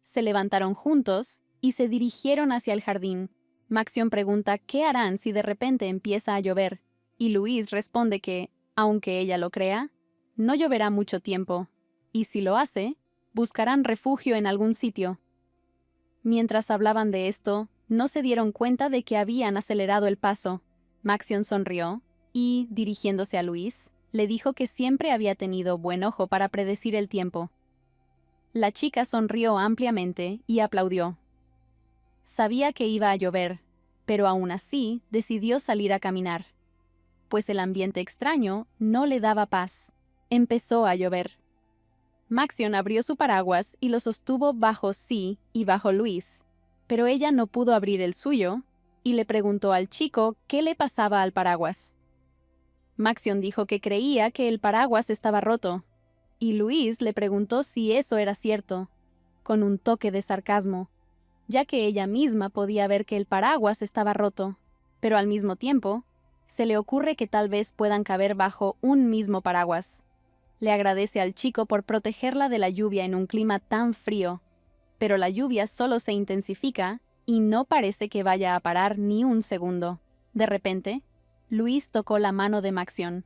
Se levantaron juntos y se dirigieron hacia el jardín. Maxion pregunta qué harán si de repente empieza a llover, y Louise responde que, aunque ella lo crea, no lloverá mucho tiempo, y si lo hace, buscarán refugio en algún sitio. Mientras hablaban de esto, no se dieron cuenta de que habían acelerado el paso. Maxion sonrió y, dirigiéndose a Louise, le dijo que siempre había tenido buen ojo para predecir el tiempo. La chica sonrió ampliamente y aplaudió. Sabía que iba a llover, pero aún así decidió salir a caminar, pues el ambiente extraño no le daba paz. Empezó a llover. Maxion abrió su paraguas y lo sostuvo bajo sí y bajo Louise, pero ella no pudo abrir el suyo y le preguntó al chico qué le pasaba al paraguas. Maxion dijo que creía que el paraguas estaba roto, y Louise le preguntó si eso era cierto, con un toque de sarcasmo, ya que ella misma podía ver que el paraguas estaba roto, pero al mismo tiempo, se le ocurre que tal vez puedan caber bajo un mismo paraguas. Le agradece al chico por protegerla de la lluvia en un clima tan frío, pero la lluvia solo se intensifica y no parece que vaya a parar ni un segundo. De repente, Louise tocó la mano de Maxion,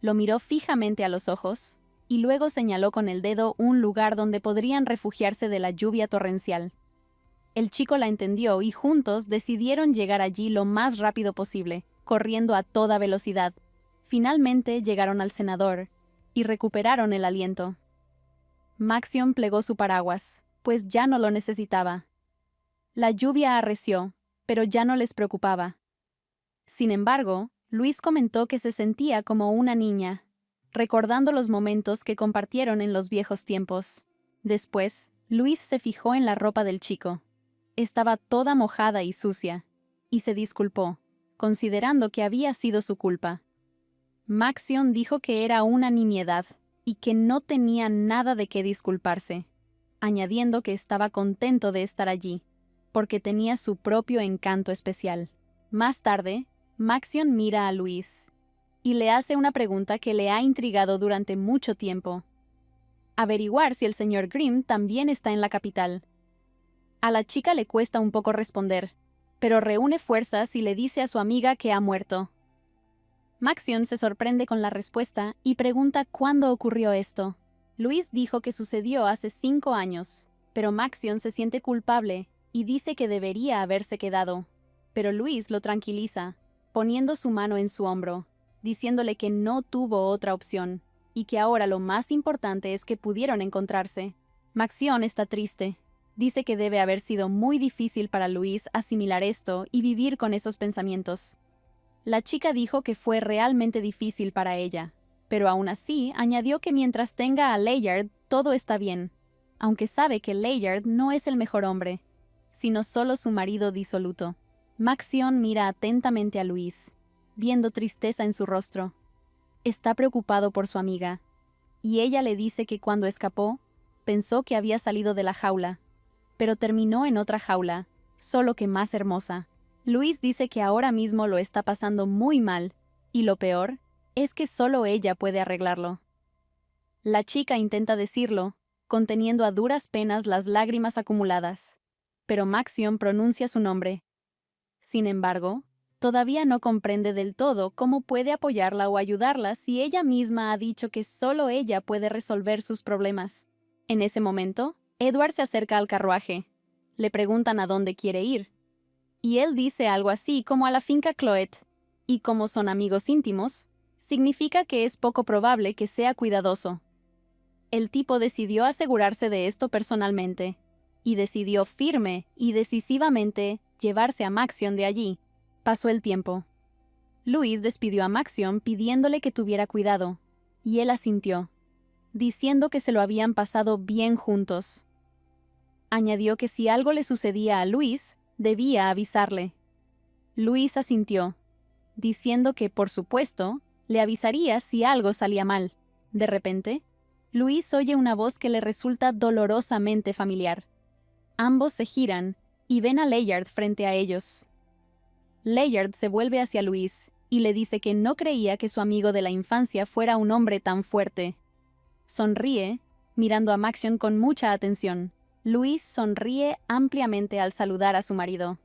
lo miró fijamente a los ojos y luego señaló con el dedo un lugar donde podrían refugiarse de la lluvia torrencial. El chico la entendió y juntos decidieron llegar allí lo más rápido posible, corriendo a toda velocidad. Finalmente llegaron al cenador y recuperaron el aliento. Maxion plegó su paraguas, pues ya no lo necesitaba. La lluvia arreció, pero ya no les preocupaba. Sin embargo, Louise comentó que se sentía como una niña, recordando los momentos que compartieron en los viejos tiempos. Después, Louise se fijó en la ropa del chico. Estaba toda mojada y sucia, y se disculpó, considerando que había sido su culpa. Maxion dijo que era una nimiedad y que no tenía nada de qué disculparse, añadiendo que estaba contento de estar allí, porque tenía su propio encanto especial. Más tarde, Maxion mira a Louise y le hace una pregunta que le ha intrigado durante mucho tiempo. Averiguar si el señor Grimm también está en la capital. A la chica le cuesta un poco responder, pero reúne fuerzas y le dice a su amiga que ha muerto. Maxion se sorprende con la respuesta y pregunta cuándo ocurrió esto. Louise dijo que sucedió hace 5 años, pero Maxion se siente culpable y dice que debería haberse quedado. Pero Louise lo tranquiliza, poniendo su mano en su hombro, diciéndole que no tuvo otra opción, y que ahora lo más importante es que pudieron encontrarse. Maxion está triste. Dice que debe haber sido muy difícil para Louise asimilar esto y vivir con esos pensamientos. La chica dijo que fue realmente difícil para ella, pero aún así añadió que mientras tenga a Layard todo está bien, aunque sabe que Layard no es el mejor hombre, sino solo su marido disoluto. Maxion mira atentamente a Louise, viendo tristeza en su rostro. Está preocupado por su amiga, y ella le dice que cuando escapó, pensó que había salido de la jaula, pero terminó en otra jaula, solo que más hermosa. Luis dice que ahora mismo lo está pasando muy mal, y lo peor es que solo ella puede arreglarlo. La chica intenta decirlo, conteniendo a duras penas las lágrimas acumuladas, pero Maxion pronuncia su nombre. Sin embargo, todavía no comprende del todo cómo puede apoyarla o ayudarla si ella misma ha dicho que solo ella puede resolver sus problemas. En ese momento, Edward se acerca al carruaje. Le preguntan a dónde quiere ir. Y él dice algo así como a la finca Cloet, y como son amigos íntimos, significa que es poco probable que sea cuidadoso. El tipo decidió asegurarse de esto personalmente, y decidió firme y decisivamente llevarse a Maxion de allí. Pasó el tiempo. Luis despidió a Maxion pidiéndole que tuviera cuidado, y él asintió, diciendo que se lo habían pasado bien juntos. Añadió que si algo le sucedía a Luis, debía avisarle. Luis asintió, diciendo que, por supuesto, le avisaría si algo salía mal. De repente, Luis oye una voz que le resulta dolorosamente familiar. Ambos se giran y ven a Layard frente a ellos. Layard se vuelve hacia Luis y le dice que no creía que su amigo de la infancia fuera un hombre tan fuerte. Sonríe, mirando a Maxion con mucha atención. Luis sonríe ampliamente al saludar a su marido,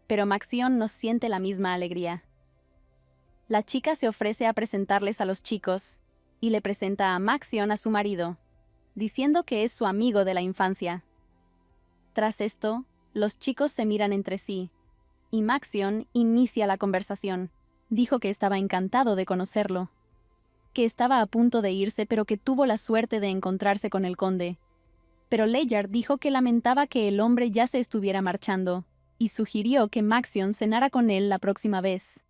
pero Maxion no siente la misma alegría. La chica se ofrece a presentarles a los chicos y le presenta a Maxion a su marido, diciendo que es su amigo de la infancia. Tras esto, los chicos se miran entre sí, y Maxion inicia la conversación. Dijo que estaba encantado de conocerlo, que estaba a punto de irse pero que tuvo la suerte de encontrarse con el conde. Pero Layard dijo que lamentaba que el hombre ya se estuviera marchando, y sugirió que Maxion cenara con él la próxima vez.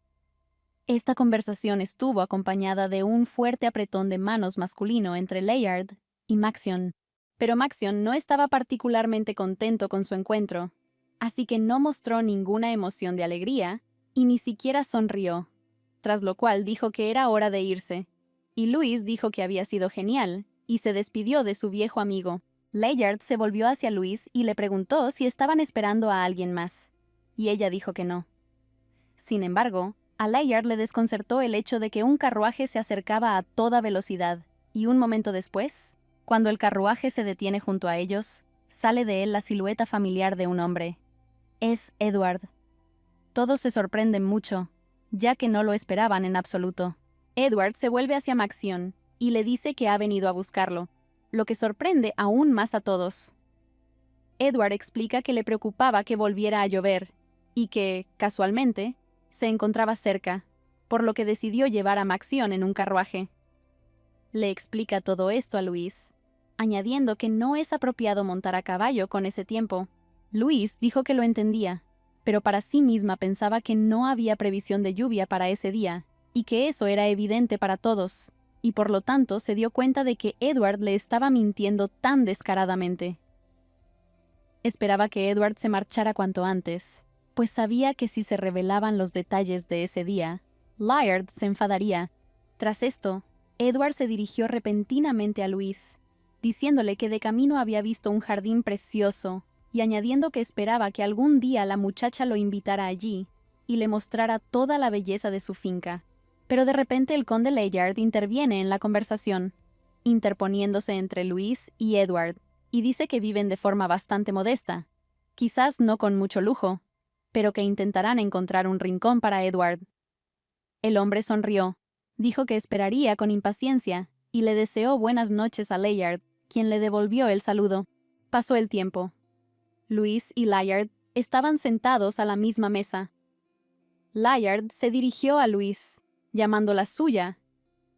Esta conversación estuvo acompañada de un fuerte apretón de manos masculino entre Layard y Maxion. Pero Maxion no estaba particularmente contento con su encuentro, así que no mostró ninguna emoción de alegría y ni siquiera sonrió, tras lo cual dijo que era hora de irse, y Luis dijo que había sido genial y se despidió de su viejo amigo. Layard se volvió hacia Luis y le preguntó si estaban esperando a alguien más, y ella dijo que no. Sin embargo, a Layard le desconcertó el hecho de que un carruaje se acercaba a toda velocidad, y un momento después, cuando el carruaje se detiene junto a ellos, sale de él la silueta familiar de un hombre. Es Edward. Todos se sorprenden mucho, ya que no lo esperaban en absoluto. Edward se vuelve hacia Maxion y le dice que ha venido a buscarlo, lo que sorprende aún más a todos. Edward explica que le preocupaba que volviera a llover y que, casualmente, se encontraba cerca, por lo que decidió llevar a Maxion en un carruaje. Le explica todo esto a Luis, añadiendo que no es apropiado montar a caballo con ese tiempo. Luis dijo que lo entendía, pero para sí misma pensaba que no había previsión de lluvia para ese día, y que eso era evidente para todos, y por lo tanto se dio cuenta de que Edward le estaba mintiendo tan descaradamente. Esperaba que Edward se marchara cuanto antes, pues sabía que si se revelaban los detalles de ese día, Layard se enfadaría. Tras esto, Edward se dirigió repentinamente a Luis, diciéndole que de camino había visto un jardín precioso, y añadiendo que esperaba que algún día la muchacha lo invitara allí y le mostrara toda la belleza de su finca. Pero de repente el conde Layard interviene en la conversación, interponiéndose entre Luis y Edward, y dice que viven de forma bastante modesta, quizás no con mucho lujo, pero que intentarán encontrar un rincón para Edward. El hombre sonrió, dijo que esperaría con impaciencia, y le deseó buenas noches a Layard, quien le devolvió el saludo. Pasó el tiempo. Luis y Layard estaban sentados a la misma mesa. Layard se dirigió a Luis, llamándola suya,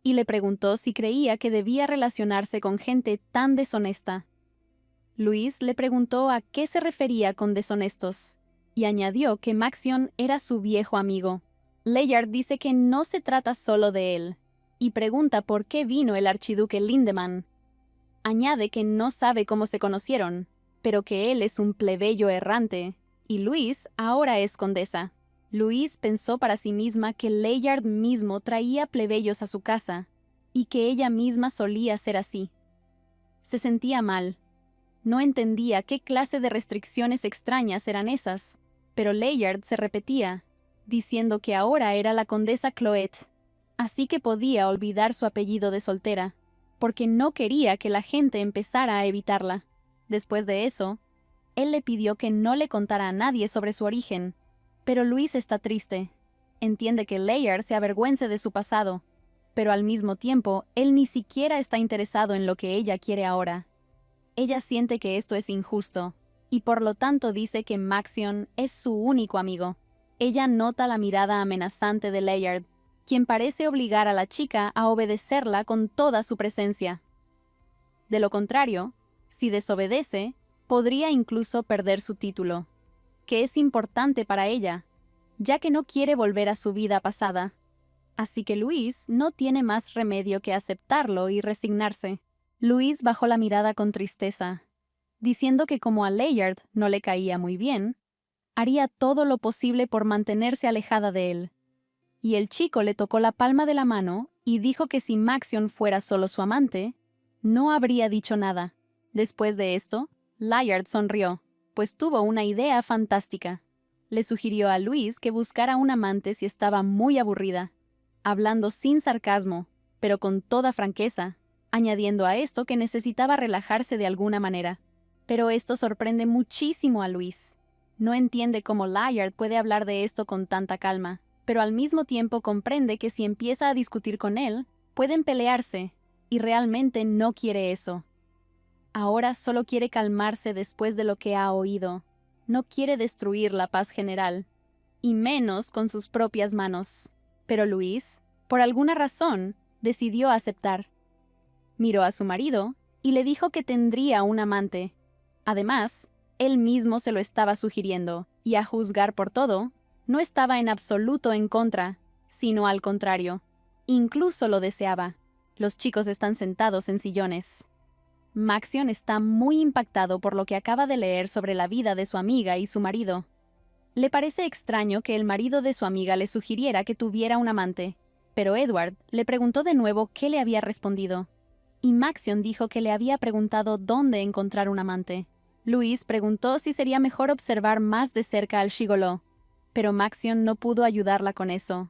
y le preguntó si creía que debía relacionarse con gente tan deshonesta. Luis le preguntó a qué se refería con deshonestos, y añadió que Maxion era su viejo amigo. Layard dice que no se trata solo de él, y pregunta por qué vino el archiduque Lindemann. Añade que no sabe cómo se conocieron, pero que él es un plebeyo errante, y Luis ahora es condesa. Luis pensó para sí misma que Layard mismo traía plebeyos a su casa, y que ella misma solía ser así. Se sentía mal, No entendía qué clase de restricciones extrañas eran esas, pero Layard se repetía, diciendo que ahora era la condesa Cloet, así que podía olvidar su apellido de soltera, porque no quería que la gente empezara a evitarla. Después de eso, él le pidió que no le contara a nadie sobre su origen, pero Luis está triste. Entiende que Layard se avergüence de su pasado, pero al mismo tiempo, él ni siquiera está interesado en lo que ella quiere ahora. Ella siente que esto es injusto, y por lo tanto dice que Maxion es su único amigo. Ella nota la mirada amenazante de Layard, quien parece obligar a la chica a obedecerla con toda su presencia. De lo contrario, si desobedece, podría incluso perder su título, que es importante para ella, ya que no quiere volver a su vida pasada. Así que Luis no tiene más remedio que aceptarlo y resignarse. Luis bajó la mirada con tristeza, diciendo que como a Layard no le caía muy bien, haría todo lo posible por mantenerse alejada de él. Y el chico le tocó la palma de la mano y dijo que si Maxion fuera solo su amante, no habría dicho nada. Después de esto, Layard sonrió, pues tuvo una idea fantástica. Le sugirió a Luis que buscara un amante si estaba muy aburrida, hablando sin sarcasmo, pero con toda franqueza, añadiendo a esto que necesitaba relajarse de alguna manera. Pero esto sorprende muchísimo a Luis. No entiende cómo Layard puede hablar de esto con tanta calma, pero al mismo tiempo comprende que si empieza a discutir con él, pueden pelearse, y realmente no quiere eso. Ahora solo quiere calmarse después de lo que ha oído. No quiere destruir la paz general, y menos con sus propias manos. Pero Luis, por alguna razón, decidió aceptar. Miró a su marido y le dijo que tendría un amante. Además, él mismo se lo estaba sugiriendo, y a juzgar por todo, no estaba en absoluto en contra, sino al contrario. Incluso lo deseaba. Los chicos están sentados en sillones. Maxion está muy impactado por lo que acaba de leer sobre la vida de su amiga y su marido. Le parece extraño que el marido de su amiga le sugiriera que tuviera un amante, pero Edward le preguntó de nuevo qué le había respondido, y Maxion dijo que le había preguntado dónde encontrar un amante. Luis preguntó si sería mejor observar más de cerca al gigoló, pero Maxion no pudo ayudarla con eso,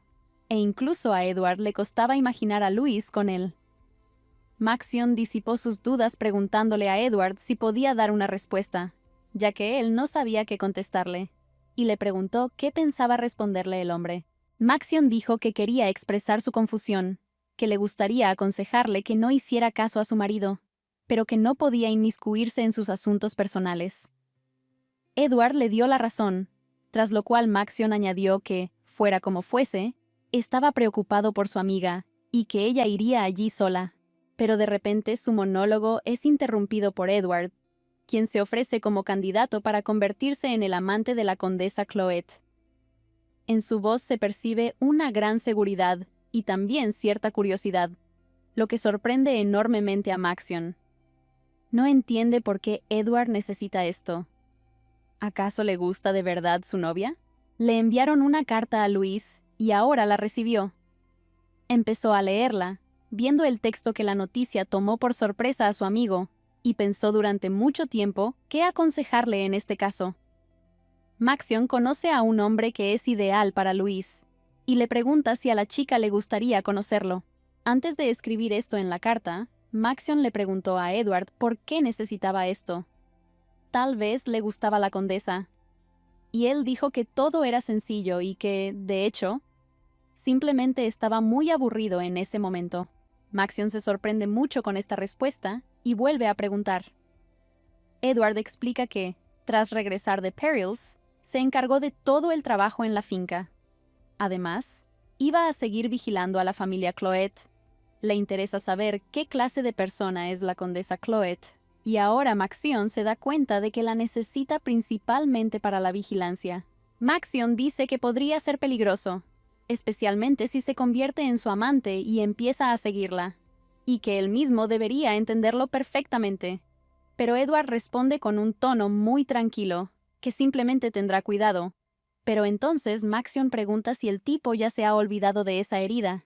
e incluso a Edward le costaba imaginar a Luis con él. Maxion disipó sus dudas preguntándole a Edward si podía dar una respuesta, ya que él no sabía qué contestarle, y le preguntó qué pensaba responderle el hombre. Maxion dijo que quería expresar su confusión, que le gustaría aconsejarle que no hiciera caso a su marido, pero que no podía inmiscuirse en sus asuntos personales. Edward le dio la razón, tras lo cual Maxion añadió que, fuera como fuese, estaba preocupado por su amiga, y que ella iría allí sola. Pero de repente su monólogo es interrumpido por Edward, quien se ofrece como candidato para convertirse en el amante de la condesa Cloet. En su voz se percibe una gran seguridad y también cierta curiosidad, lo que sorprende enormemente a Maxion. No entiende por qué Edward necesita esto. ¿Acaso le gusta de verdad su novia? Le enviaron una carta a Luis y ahora la recibió. Empezó a leerla, viendo el texto que la noticia tomó por sorpresa a su amigo, y pensó durante mucho tiempo qué aconsejarle en este caso. Maxion conoce a un hombre que es ideal para Luis, y le pregunta si a la chica le gustaría conocerlo. Antes de escribir esto en la carta, Maxion le preguntó a Edward por qué necesitaba esto. Tal vez le gustaba la condesa, y él dijo que todo era sencillo y que, de hecho, simplemente estaba muy aburrido en ese momento. Maxion se sorprende mucho con esta respuesta y vuelve a preguntar. Edward explica que, tras regresar de Perils, se encargó de todo el trabajo en la finca. Además, iba a seguir vigilando a la familia Cloet. Le interesa saber qué clase de persona es la condesa Cloet, y ahora Maxion se da cuenta de que la necesita principalmente para la vigilancia. Maxion dice que podría ser peligroso, especialmente si se convierte en su amante y empieza a seguirla, y que él mismo debería entenderlo perfectamente. Pero Edward responde con un tono muy tranquilo, que simplemente tendrá cuidado. Pero entonces Maxion pregunta si el tipo ya se ha olvidado de esa herida,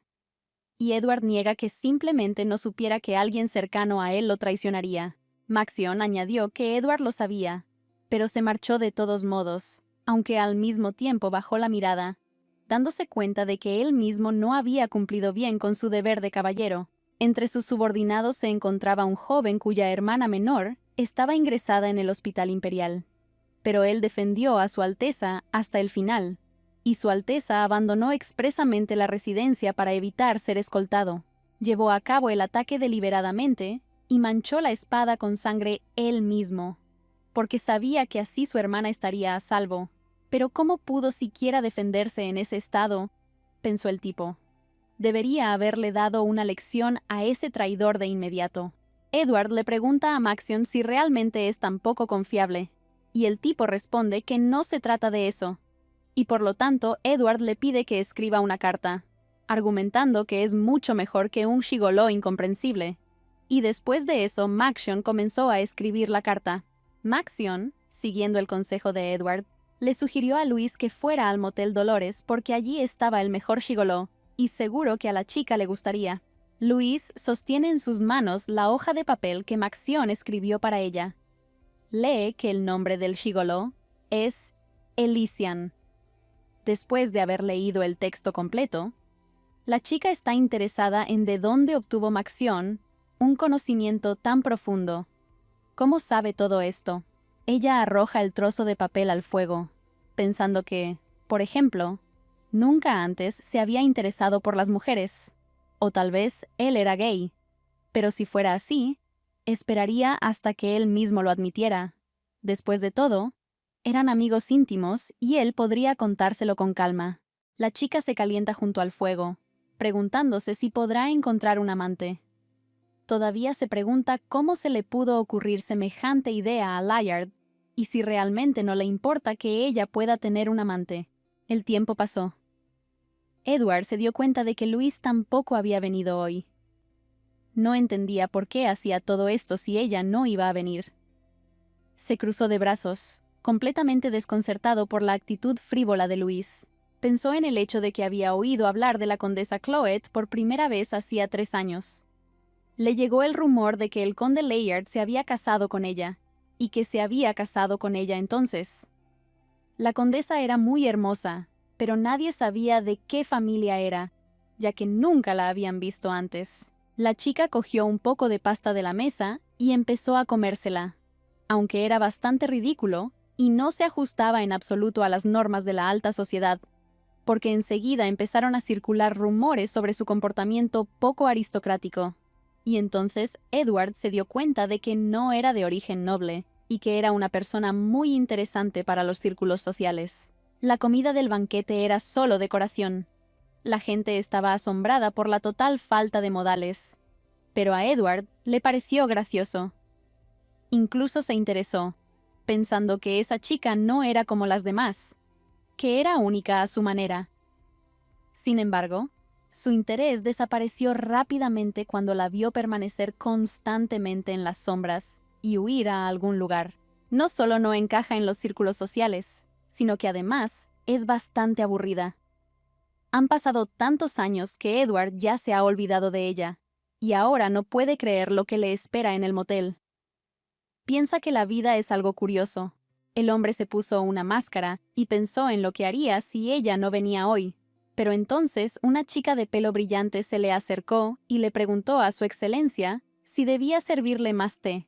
y Edward niega que simplemente no supiera que alguien cercano a él lo traicionaría. Maxion añadió que Edward lo sabía, pero se marchó de todos modos, aunque al mismo tiempo bajó la mirada, dándose cuenta de que él mismo no había cumplido bien con su deber de caballero. Entre sus subordinados se encontraba un joven cuya hermana menor estaba ingresada en el Hospital Imperial. Pero él defendió a Su Alteza hasta el final, y Su Alteza abandonó expresamente la residencia para evitar ser escoltado. Llevó a cabo el ataque deliberadamente y manchó la espada con sangre él mismo, porque sabía que así su hermana estaría a salvo. Pero ¿cómo pudo siquiera defenderse en ese estado?, pensó el tipo. Debería haberle dado una lección a ese traidor de inmediato. Edward le pregunta a Maxion si realmente es tan poco confiable, y el tipo responde que no se trata de eso, y por lo tanto Edward le pide que escriba una carta, argumentando que es mucho mejor que un gigoló incomprensible. Y después de eso Maxion comenzó a escribir la carta. Maxion, siguiendo el consejo de Edward, le sugirió a Luis que fuera al Motel Dolores porque allí estaba el mejor gigoló, y seguro que a la chica le gustaría. Luis sostiene en sus manos la hoja de papel que Maxion escribió para ella. Lee que el nombre del gigoló es Elysian. Después de haber leído el texto completo, la chica está interesada en de dónde obtuvo Maxion un conocimiento tan profundo. ¿Cómo sabe todo esto? Ella arroja el trozo de papel al fuego, pensando que, por ejemplo, nunca antes se había interesado por las mujeres. O tal vez él era gay. Pero si fuera así, esperaría hasta que él mismo lo admitiera. Después de todo, eran amigos íntimos y él podría contárselo con calma. La chica se calienta junto al fuego, preguntándose si podrá encontrar un amante. Todavía se pregunta cómo se le pudo ocurrir semejante idea a Layard y si realmente no le importa que ella pueda tener un amante. El tiempo pasó. Edward se dio cuenta de que Luis tampoco había venido hoy. No entendía por qué hacía todo esto si ella no iba a venir. Se cruzó de brazos, completamente desconcertado por la actitud frívola de Luis. Pensó en el hecho de que había oído hablar de la condesa Cloet por primera vez hacía 3 años. Le llegó el rumor de que el conde Layard se había casado con ella, y que se había casado con ella entonces. La condesa era muy hermosa, pero nadie sabía de qué familia era, ya que nunca la habían visto antes. La chica cogió un poco de pasta de la mesa y empezó a comérsela, aunque era bastante ridículo y no se ajustaba en absoluto a las normas de la alta sociedad, porque enseguida empezaron a circular rumores sobre su comportamiento poco aristocrático. Y entonces Edward se dio cuenta de que no era de origen noble y que era una persona muy interesante para los círculos sociales. La comida del banquete era solo decoración. La gente estaba asombrada por la total falta de modales. Pero a Edward le pareció gracioso. Incluso se interesó, pensando que esa chica no era como las demás, que era única a su manera. Sin embargo, su interés desapareció rápidamente cuando la vio permanecer constantemente en las sombras y huir a algún lugar. No solo no encaja en los círculos sociales, sino que además es bastante aburrida. Han pasado tantos años que Edward ya se ha olvidado de ella, y ahora no puede creer lo que le espera en el motel. Piensa que la vida es algo curioso. El hombre se puso una máscara y pensó en lo que haría si ella no venía hoy. Pero entonces una chica de pelo brillante se le acercó y le preguntó a su excelencia si debía servirle más té.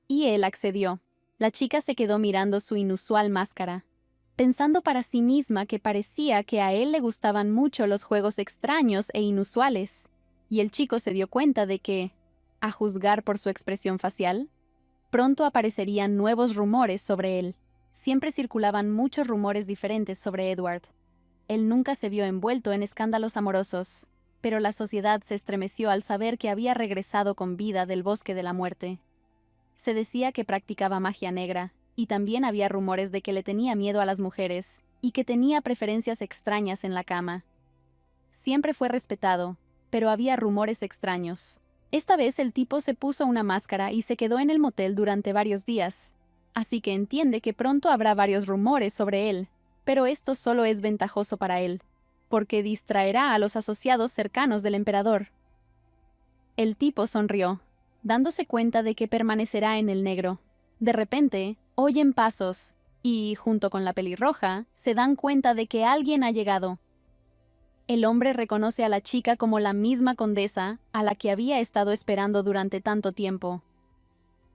Y él accedió. La chica se quedó mirando su inusual máscara, pensando para sí misma que parecía que a él le gustaban mucho los juegos extraños e inusuales. Y el chico se dio cuenta de que, a juzgar por su expresión facial, pronto aparecerían nuevos rumores sobre él. Siempre circulaban muchos rumores diferentes sobre Edward. Él nunca se vio envuelto en escándalos amorosos, pero la sociedad se estremeció al saber que había regresado con vida del bosque de la muerte. Se decía que practicaba magia negra, y también había rumores de que le tenía miedo a las mujeres, y que tenía preferencias extrañas en la cama. Siempre fue respetado, pero había rumores extraños. Esta vez el tipo se puso una máscara y se quedó en el motel durante varios días, así que entiende que pronto habrá varios rumores sobre él, pero esto solo es ventajoso para él, porque distraerá a los asociados cercanos del emperador. El tipo sonrió. dándose cuenta de que permanecerá en el negro. De repente, oyen pasos y, junto con la pelirroja, se dan cuenta de que alguien ha llegado. El hombre reconoce a la chica como la misma condesa a la que había estado esperando durante tanto tiempo.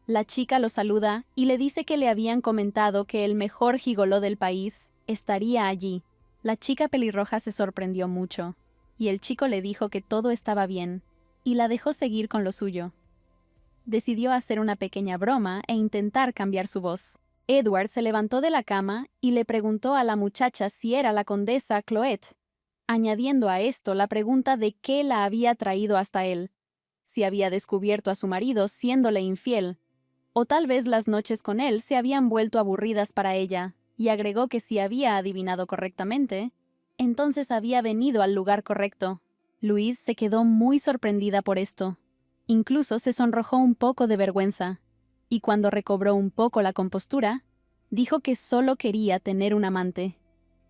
La chica lo saluda y le dice que le habían comentado que el mejor gigoló del país estaría allí. La chica pelirroja se sorprendió mucho, y el chico le dijo que todo estaba bien, y la dejó seguir con lo suyo. Decidió hacer una pequeña broma e intentar cambiar su voz. Edward se levantó de la cama y le preguntó a la muchacha si era la condesa Cloet, añadiendo a esto la pregunta de qué la había traído hasta él, si había descubierto a su marido siéndole infiel, o tal vez las noches con él se habían vuelto aburridas para ella, y agregó que si había adivinado correctamente, entonces había venido al lugar correcto. Louise se quedó muy sorprendida por esto. Incluso se sonrojó un poco de vergüenza, y cuando recobró un poco la compostura, dijo que solo quería tener un amante.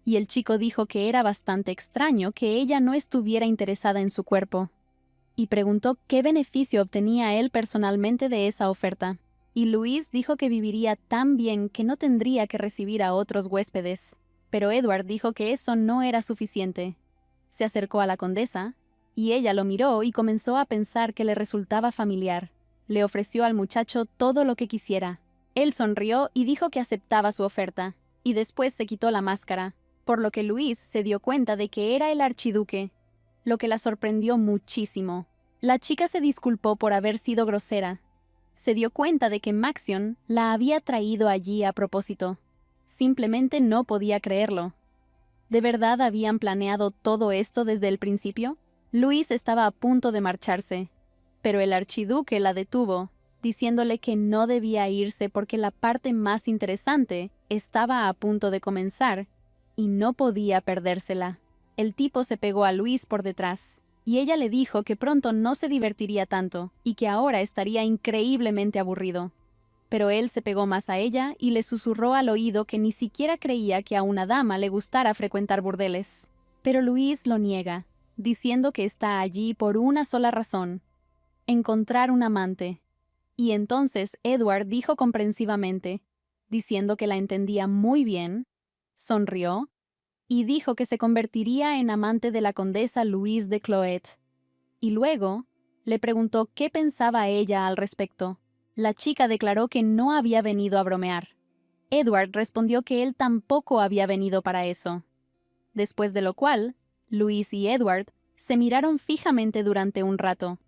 Y el chico dijo que era bastante extraño que ella no estuviera interesada en su cuerpo, y preguntó qué beneficio obtenía él personalmente de esa oferta. Y Louise dijo que viviría tan bien que no tendría que recibir a otros huéspedes. Pero Edward dijo que eso no era suficiente. Se acercó a la condesa, y ella lo miró y comenzó a pensar que le resultaba familiar. Le ofreció al muchacho todo lo que quisiera. Él sonrió y dijo que aceptaba su oferta, y después se quitó la máscara, por lo que Louise se dio cuenta de que era el archiduque, lo que la sorprendió muchísimo. La chica se disculpó por haber sido grosera. Se dio cuenta de que Maxion la había traído allí a propósito. Simplemente no podía creerlo. ¿De verdad habían planeado todo esto desde el principio? Louise estaba a punto de marcharse, pero el archiduque la detuvo, diciéndole que no debía irse porque la parte más interesante estaba a punto de comenzar y no podía perdérsela. El tipo se pegó a Louise por detrás, y ella le dijo que pronto no se divertiría tanto y que ahora estaría increíblemente aburrido. Pero él se pegó más a ella y le susurró al oído que ni siquiera creía que a una dama le gustara frecuentar burdeles. Pero Louise lo niega, diciendo que está allí por una sola razón: encontrar un amante. Y entonces Edward dijo comprensivamente, diciendo que la entendía muy bien, sonrió y dijo que se convertiría en amante de la condesa Louise de Cloet. Y luego le preguntó qué pensaba ella al respecto. La chica declaró que no había venido a bromear. Edward respondió que él tampoco había venido para eso. Después de lo cual, Louise y Edward se miraron fijamente durante un rato.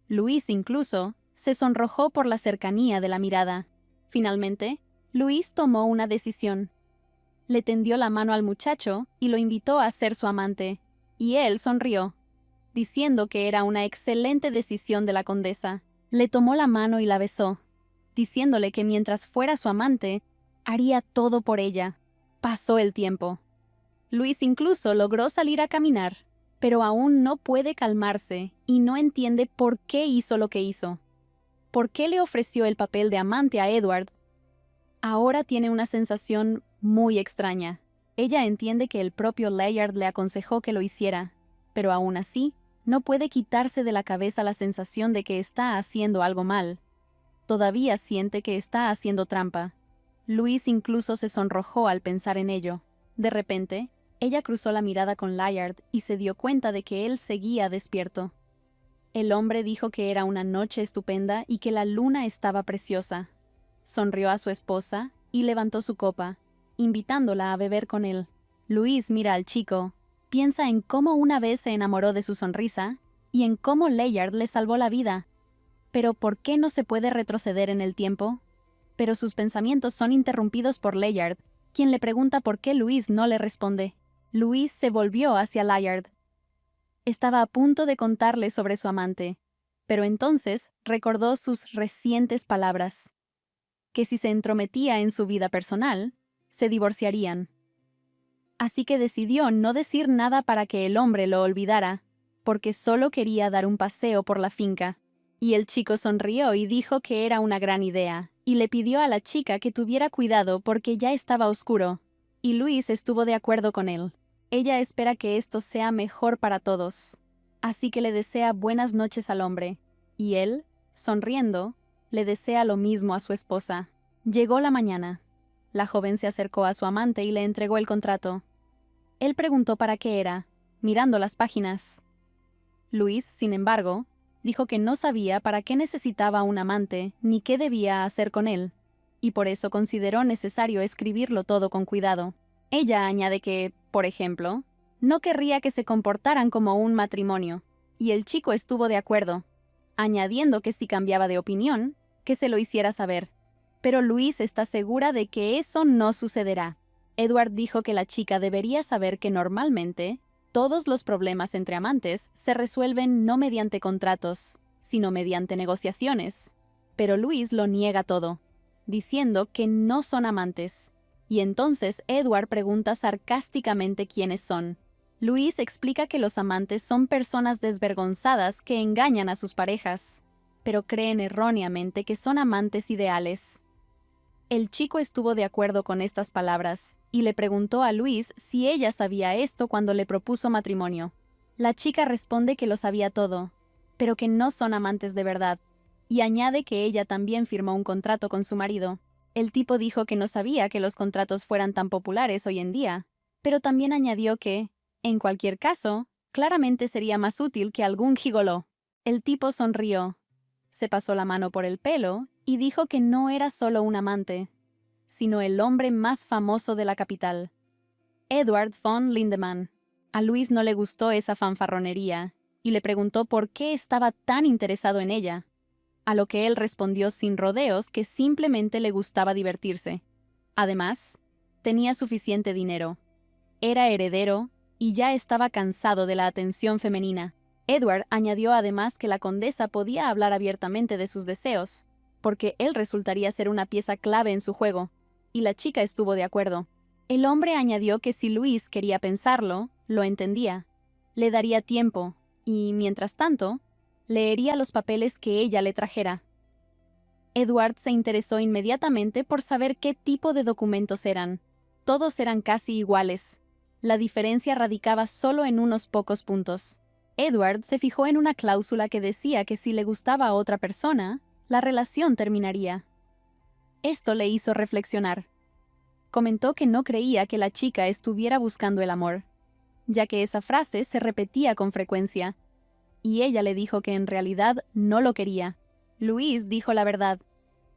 Louise incluso se sonrojó por la cercanía de la mirada. Finalmente, Louise tomó una decisión. Le tendió la mano al muchacho y lo invitó a ser su amante, y él sonrió, diciendo que era una excelente decisión de la condesa. Le tomó la mano y la besó, diciéndole que mientras fuera su amante, haría todo por ella. Pasó el tiempo. Louise incluso logró salir a caminar, pero aún no puede calmarse y no entiende por qué hizo lo que hizo. ¿Por qué le ofreció el papel de amante a Edward? Ahora tiene una sensación muy extraña. Ella entiende que el propio Layard le aconsejó que lo hiciera, pero aún así, no puede quitarse de la cabeza la sensación de que está haciendo algo mal. Todavía siente que está haciendo trampa. Louise incluso se sonrojó al pensar en ello. De repente, ella cruzó la mirada con Layard y se dio cuenta de que él seguía despierto. El hombre dijo que era una noche estupenda y que la luna estaba preciosa. Sonrió a su esposa y levantó su copa, invitándola a beber con él. Louise mira al chico, piensa en cómo una vez se enamoró de su sonrisa y en cómo Layard le salvó la vida. Pero ¿por qué no se puede retroceder en el tiempo? Pero sus pensamientos son interrumpidos por Layard, quien le pregunta por qué Louise no le responde. Louise se volvió hacia Layard. Estaba a punto de contarle sobre su amante, pero entonces recordó sus recientes palabras, que si se entrometía en su vida personal, se divorciarían. Así que decidió no decir nada para que el hombre lo olvidara, porque solo quería dar un paseo por la finca. Y el chico sonrió y dijo que era una gran idea, y le pidió a la chica que tuviera cuidado porque ya estaba oscuro, y Louise estuvo de acuerdo con él. Ella espera que esto sea mejor para todos, así que le desea buenas noches al hombre, y él Sonriendo, le desea lo mismo a su esposa. Llegó la mañana. La joven se acercó a su amante y le entregó el contrato. Él preguntó para qué era, mirando las páginas. Luis, sin embargo, dijo que no sabía para qué necesitaba un amante ni qué debía hacer con él, y por eso consideró necesario escribirlo todo con cuidado. Ella añade que, por ejemplo, no querría que se comportaran como un matrimonio, y el chico estuvo de acuerdo, añadiendo que si cambiaba de opinión, que se lo hiciera saber. Pero Luis está segura de que eso no sucederá. Edward dijo que la chica debería saber que normalmente todos los problemas entre amantes se resuelven no mediante contratos, sino mediante negociaciones. Pero Luis lo niega todo, diciendo que no son amantes. Y entonces Edward pregunta sarcásticamente quiénes son. Luis explica que los amantes son personas desvergonzadas que engañan a sus parejas, pero creen erróneamente que son amantes ideales. El chico estuvo de acuerdo con estas palabras y le preguntó a Luis si ella sabía esto cuando le propuso matrimonio. La chica responde que lo sabía todo, pero que no son amantes de verdad, y añade que ella también firmó un contrato con su marido. El tipo dijo que no sabía que los contratos fueran tan populares hoy en día, pero también añadió que, en cualquier caso, claramente sería más útil que algún gigoló. El tipo sonrió, se pasó la mano por el pelo y dijo que no era solo un amante, sino el hombre más famoso de la capital, Edward von Lindemann. A Luis no le gustó esa fanfarronería y le preguntó por qué estaba tan interesado en ella, a lo que él respondió sin rodeos que simplemente le gustaba divertirse. Además, tenía suficiente dinero, era heredero y ya estaba cansado de la atención femenina. Edward añadió además que la condesa podía hablar abiertamente de sus deseos, porque él resultaría ser una pieza clave en su juego, y la chica estuvo de acuerdo. El hombre añadió que si Luis quería pensarlo, lo entendía, le daría tiempo, y, mientras tanto, leería los papeles que ella le trajera. Edward se interesó inmediatamente por saber qué tipo de documentos eran. Todos eran casi iguales. La diferencia radicaba solo en unos pocos puntos. Edward se fijó en una cláusula que decía que si le gustaba a otra persona, la relación terminaría. Esto le hizo reflexionar. Comentó que no creía que la chica estuviera buscando el amor, ya que esa frase se repetía con frecuencia, y ella le dijo que en realidad no lo quería. Luis dijo la verdad,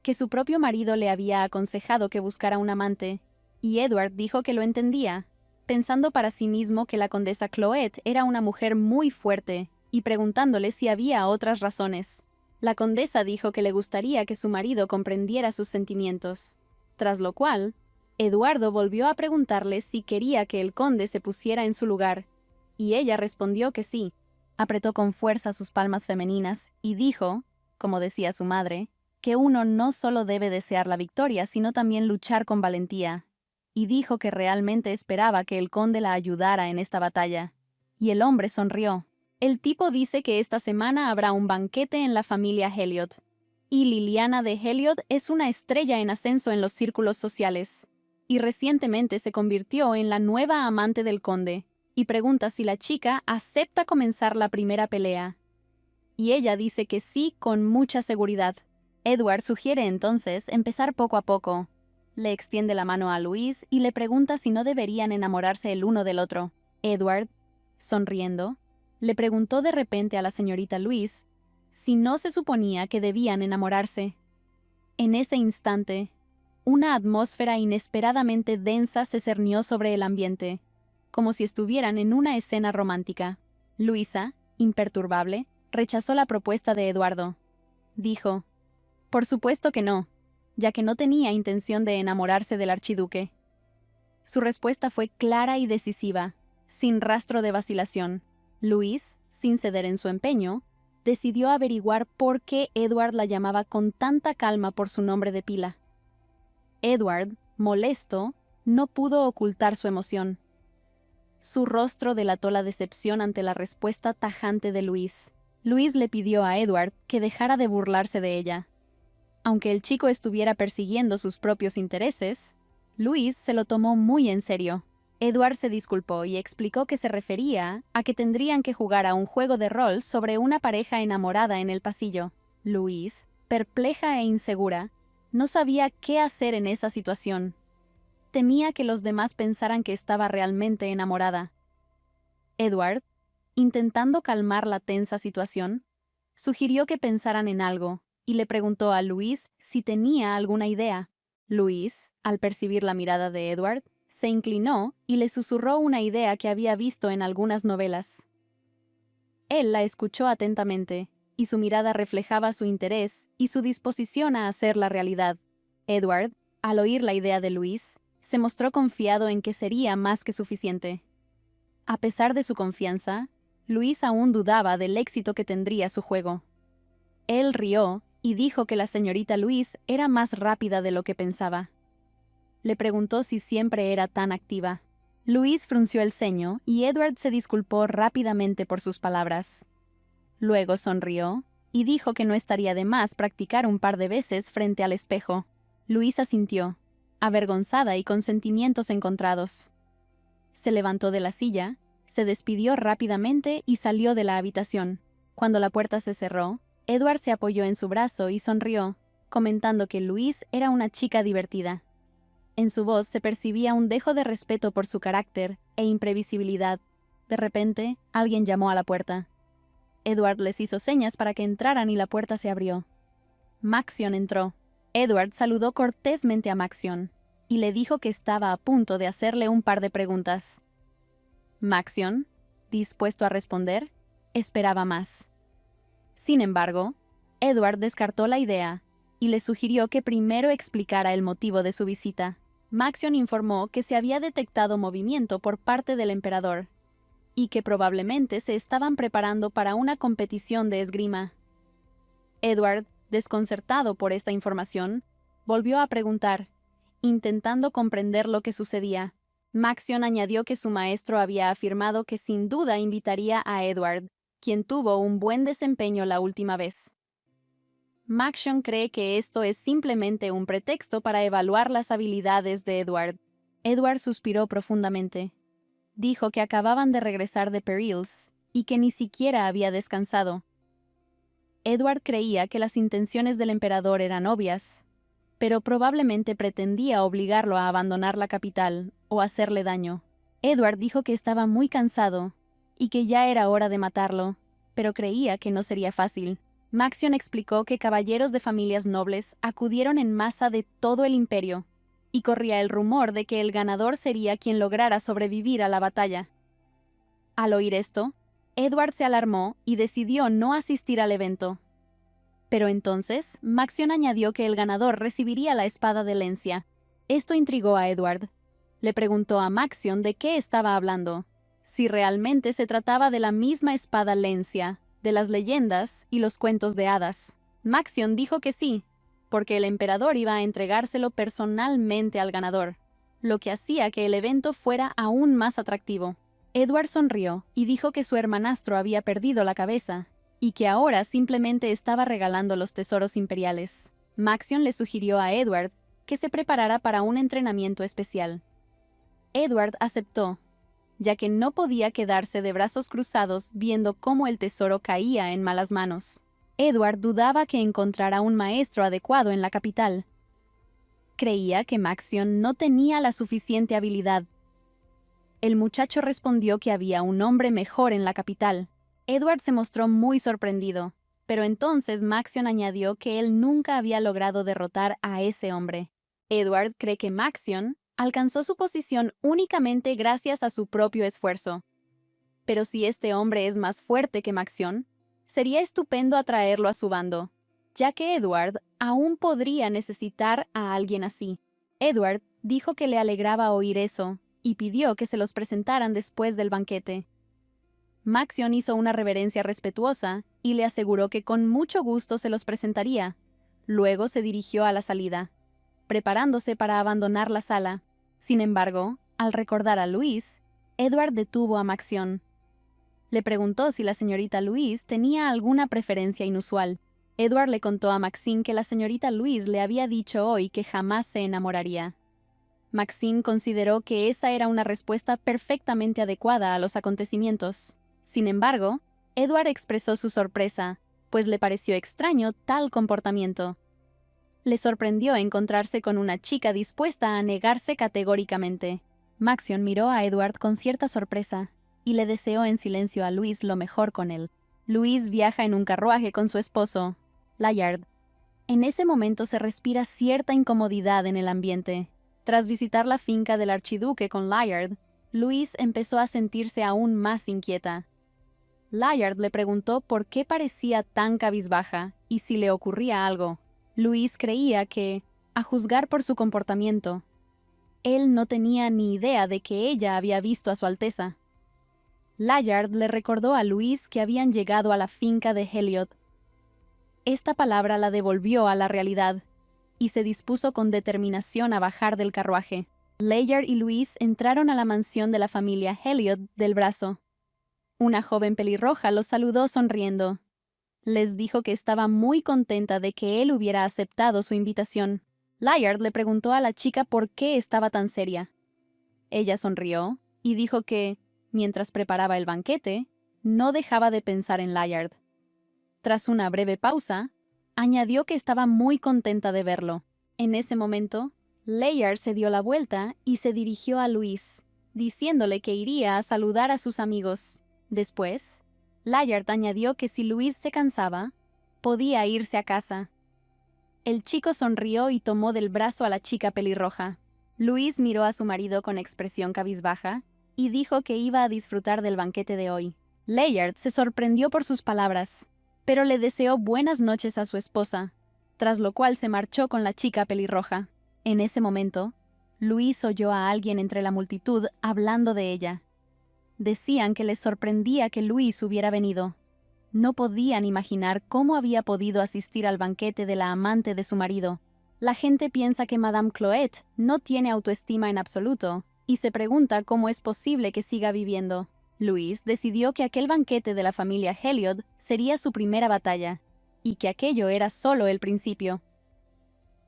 que su propio marido le había aconsejado que buscara un amante, y Edward dijo que lo entendía, pensando para sí mismo que la condesa Cloet era una mujer muy fuerte, y preguntándole si había otras razones. La condesa dijo que le gustaría que su marido comprendiera sus sentimientos, tras lo cual, Eduardo volvió a preguntarle si quería que el conde se pusiera en su lugar, y ella respondió que sí. Apretó con fuerza sus palmas femeninas y dijo, como decía su madre, que uno no solo debe desear la victoria, sino también luchar con valentía, y dijo que realmente esperaba que el conde la ayudara en esta batalla. Y el hombre sonrió. El tipo dice que esta semana habrá un banquete en la familia Elliot, y Liliana de Elliot es una estrella en ascenso en los círculos sociales, y recientemente se convirtió en la nueva amante del conde, y pregunta si la chica acepta comenzar la primera pelea. Y ella dice que sí con mucha seguridad. Edward sugiere entonces empezar poco a poco. Le extiende la mano a Luis y le pregunta si no deberían enamorarse el uno del otro. Edward, sonriendo, le preguntó de repente a la señorita Luis si no se suponía que debían enamorarse. En ese instante, una atmósfera inesperadamente densa se cernió sobre el ambiente, como si estuvieran en una escena romántica. Luisa, imperturbable, rechazó la propuesta de Eduardo. Dijo, «Por supuesto que no», ya que no tenía intención de enamorarse del archiduque. Su respuesta fue clara y decisiva, sin rastro de vacilación. Luis, sin ceder en su empeño, decidió averiguar por qué Edward la llamaba con tanta calma por su nombre de pila. Edward, molesto, no pudo ocultar su emoción. Su rostro delató la decepción ante la respuesta tajante de Luis. Luis le pidió a Edward que dejara de burlarse de ella. Aunque el chico estuviera persiguiendo sus propios intereses, Luis se lo tomó muy en serio. Edward se disculpó y explicó que se refería a que tendrían que jugar a un juego de rol sobre una pareja enamorada en el pasillo. Louise, perpleja e insegura, no sabía qué hacer en esa situación. Temía que los demás pensaran que estaba realmente enamorada. Edward, intentando calmar la tensa situación, sugirió que pensaran en algo y le preguntó a Louise si tenía alguna idea. Louise, al percibir la mirada de Edward, se inclinó y le susurró una idea que había visto en algunas novelas. Él la escuchó atentamente, y su mirada reflejaba su interés y su disposición a hacerla realidad. Edward, al oír la idea de Louise, se mostró confiado en que sería más que suficiente. A pesar de su confianza, Louise aún dudaba del éxito que tendría su juego. Él rió y dijo que la señorita Louise era más rápida de lo que pensaba. Le preguntó si siempre era tan activa. Louise frunció el ceño y Edward se disculpó rápidamente por sus palabras. Luego sonrió y dijo que no estaría de más practicar un par de veces frente al espejo. Louise asintió, avergonzada y con sentimientos encontrados. Se levantó de la silla, se despidió rápidamente y salió de la habitación. Cuando la puerta se cerró, Edward se apoyó en su brazo y sonrió, comentando que Louise era una chica divertida. En su voz se percibía un dejo de respeto por su carácter e imprevisibilidad. De repente, alguien llamó a la puerta. Edward les hizo señas para que entraran y la puerta se abrió. Maxion entró. Edward saludó cortésmente a Maxion y le dijo que estaba a punto de hacerle un par de preguntas. Maxion, dispuesto a responder, esperaba más. Sin embargo, Edward descartó la idea y le sugirió que primero explicara el motivo de su visita. Maxion informó que se había detectado movimiento por parte del emperador y que probablemente se estaban preparando para una competición de esgrima. Edward, desconcertado por esta información, volvió a preguntar, intentando comprender lo que sucedía. Maxion añadió que su maestro había afirmado que sin duda invitaría a Edward, quien tuvo un buen desempeño la última vez. Maxion cree que esto es simplemente un pretexto para evaluar las habilidades de Edward. Edward suspiró profundamente. Dijo que acababan de regresar de Perils y que ni siquiera había descansado. Edward creía que las intenciones del emperador eran obvias, pero probablemente pretendía obligarlo a abandonar la capital o hacerle daño. Edward dijo que estaba muy cansado y que ya era hora de matarlo, pero creía que no sería fácil. Maxion explicó que caballeros de familias nobles acudieron en masa de todo el imperio, y corría el rumor de que el ganador sería quien lograra sobrevivir a la batalla. Al oír esto, Edward se alarmó y decidió no asistir al evento. Pero entonces, Maxion añadió que el ganador recibiría la espada de Lencia. Esto intrigó a Edward. Le preguntó a Maxion de qué estaba hablando, si realmente se trataba de la misma espada Lencia, de las leyendas y los cuentos de hadas. Maxion dijo que sí, porque el emperador iba a entregárselo personalmente al ganador, lo que hacía que el evento fuera aún más atractivo. Edward sonrió y dijo que su hermanastro había perdido la cabeza, y que ahora simplemente estaba regalando los tesoros imperiales. Maxion le sugirió a Edward que se preparara para un entrenamiento especial. Edward aceptó, ya que no podía quedarse de brazos cruzados viendo cómo el tesoro caía en malas manos. Edward dudaba que encontrara un maestro adecuado en la capital. Creía que Maxion no tenía la suficiente habilidad. El muchacho respondió que había un hombre mejor en la capital. Edward se mostró muy sorprendido, pero entonces Maxion añadió que él nunca había logrado derrotar a ese hombre. Edward cree que Maxion alcanzó su posición únicamente gracias a su propio esfuerzo. Pero si este hombre es más fuerte que Maxion, sería estupendo atraerlo a su bando, ya que Edward aún podría necesitar a alguien así. Edward dijo que le alegraba oír eso y pidió que se los presentaran después del banquete. Maxion hizo una reverencia respetuosa y le aseguró que con mucho gusto se los presentaría. Luego se dirigió a la salida, preparándose para abandonar la sala. Sin embargo, al recordar a Louise, Edward detuvo a Maxion. Le preguntó si la señorita Louise tenía alguna preferencia inusual. Edward le contó a Maxine que la señorita Louise le había dicho hoy que jamás se enamoraría. Maxine consideró que esa era una respuesta perfectamente adecuada a los acontecimientos. Sin embargo, Edward expresó su sorpresa, pues le pareció extraño tal comportamiento. Le sorprendió encontrarse con una chica dispuesta a negarse categóricamente. Maxion miró a Edward con cierta sorpresa y le deseó en silencio a Luis lo mejor con él. Luis viaja en un carruaje con su esposo, Layard. En ese momento se respira cierta incomodidad en el ambiente. Tras visitar la finca del archiduque con Layard, Luis empezó a sentirse aún más inquieta. Layard le preguntó por qué parecía tan cabizbaja y si le ocurría algo. Luis creía que, a juzgar por su comportamiento, él no tenía ni idea de que ella había visto a su Alteza. Layard le recordó a Luis que habían llegado a la finca de Heliod. Esta palabra la devolvió a la realidad, y se dispuso con determinación a bajar del carruaje. Layard y Luis entraron a la mansión de la familia Heliod del Brazo. Una joven pelirroja los saludó sonriendo. Les dijo que estaba muy contenta de que él hubiera aceptado su invitación. Layard le preguntó a la chica por qué estaba tan seria. Ella sonrió y dijo que, mientras preparaba el banquete, no dejaba de pensar en Layard. Tras una breve pausa, añadió que estaba muy contenta de verlo. En ese momento, Layard se dio la vuelta y se dirigió a Luis, diciéndole que iría a saludar a sus amigos. Después, Layard añadió que si Luis se cansaba, podía irse a casa. El chico sonrió y tomó del brazo a la chica pelirroja. Luis miró a su marido con expresión cabizbaja y dijo que iba a disfrutar del banquete de hoy. Layard se sorprendió por sus palabras, pero le deseó buenas noches a su esposa, tras lo cual se marchó con la chica pelirroja. En ese momento, Luis oyó a alguien entre la multitud hablando de ella. Decían que les sorprendía que Luis hubiera venido. No podían imaginar cómo había podido asistir al banquete de la amante de su marido. La gente piensa que Madame Cloet no tiene autoestima en absoluto y se pregunta cómo es posible que siga viviendo. Luis decidió que aquel banquete de la familia Heliod sería su primera batalla, y que aquello era solo el principio.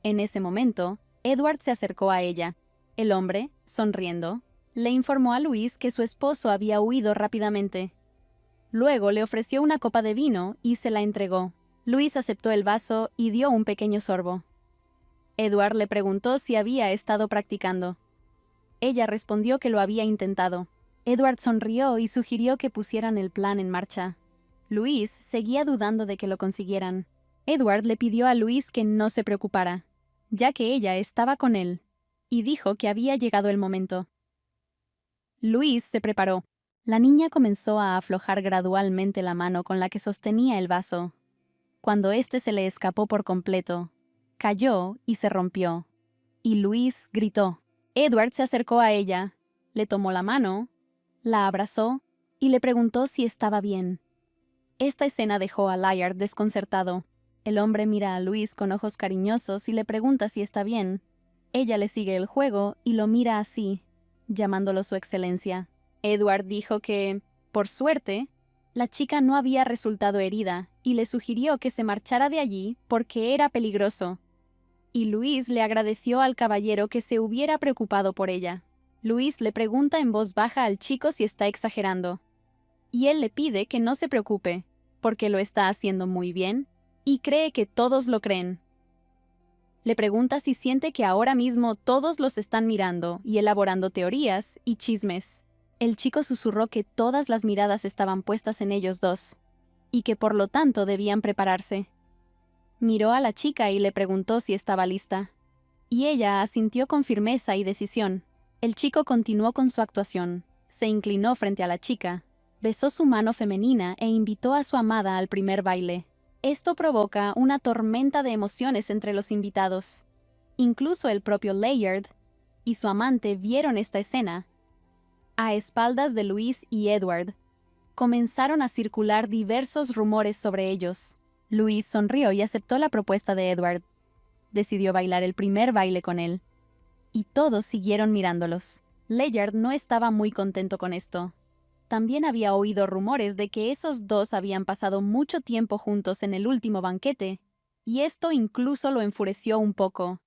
En ese momento, Edward se acercó a ella. El hombre, sonriendo, le informó a Luis que su esposo había huido rápidamente. Luego le ofreció una copa de vino y se la entregó. Luis aceptó el vaso y dio un pequeño sorbo. Edward le preguntó si había estado practicando. Ella respondió que lo había intentado. Edward sonrió y sugirió que pusieran el plan en marcha. Luis seguía dudando de que lo consiguieran. Edward le pidió a Luis que no se preocupara, ya que ella estaba con él, y dijo que había llegado el momento. Luis se preparó. La niña comenzó a aflojar gradualmente la mano con la que sostenía el vaso. Cuando éste se le escapó por completo, cayó y se rompió. Y Luis gritó. Edward se acercó a ella, le tomó la mano, la abrazó y le preguntó si estaba bien. Esta escena dejó a Layard desconcertado. El hombre mira a Luis con ojos cariñosos y le pregunta si está bien. Ella le sigue el juego y lo mira así, llamándolo su excelencia. Edward dijo que, por suerte, la chica no había resultado herida y le sugirió que se marchara de allí porque era peligroso. Y Luis le agradeció al caballero que se hubiera preocupado por ella. Luis le pregunta en voz baja al chico si está exagerando. Y él le pide que no se preocupe, porque lo está haciendo muy bien y cree que todos lo creen. Le pregunta si siente que ahora mismo todos los están mirando y elaborando teorías y chismes. El chico susurró que todas las miradas estaban puestas en ellos dos, y que por lo tanto debían prepararse. Miró a la chica y le preguntó si estaba lista, y ella asintió con firmeza y decisión. El chico continuó con su actuación, se inclinó frente a la chica, besó su mano femenina e invitó a su amada al primer baile. Esto provoca una tormenta de emociones entre los invitados. Incluso el propio Layard y su amante vieron esta escena. A espaldas de Luis y Edward, comenzaron a circular diversos rumores sobre ellos. Luis sonrió y aceptó la propuesta de Edward. Decidió bailar el primer baile con él. Y todos siguieron mirándolos. Layard no estaba muy contento con esto. También había oído rumores de que esos dos habían pasado mucho tiempo juntos en el último banquete, y esto incluso lo enfureció un poco,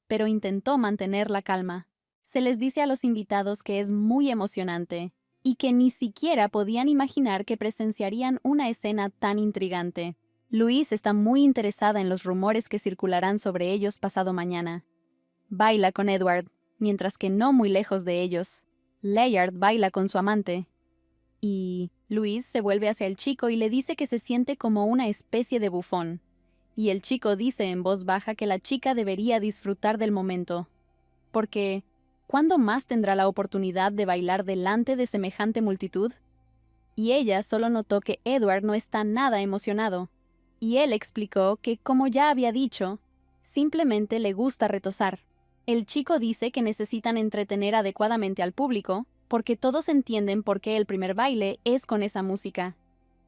pero intentó mantener la calma. Se les dice a los invitados que es muy emocionante, y que ni siquiera podían imaginar que presenciarían una escena tan intrigante. Louise está muy interesada en los rumores que circularán sobre ellos pasado mañana. Baila con Edward, mientras que no muy lejos de ellos, Layard baila con su amante. Y Louise se vuelve hacia el chico y le dice que se siente como una especie de bufón. Y el chico dice en voz baja que la chica debería disfrutar del momento. Porque, ¿cuándo más tendrá la oportunidad de bailar delante de semejante multitud? Y ella solo notó que Edward no está nada emocionado. Y él explicó que, como ya había dicho, simplemente le gusta retosar. El chico dice que necesitan entretener adecuadamente al público, porque todos entienden por qué el primer baile es con esa música.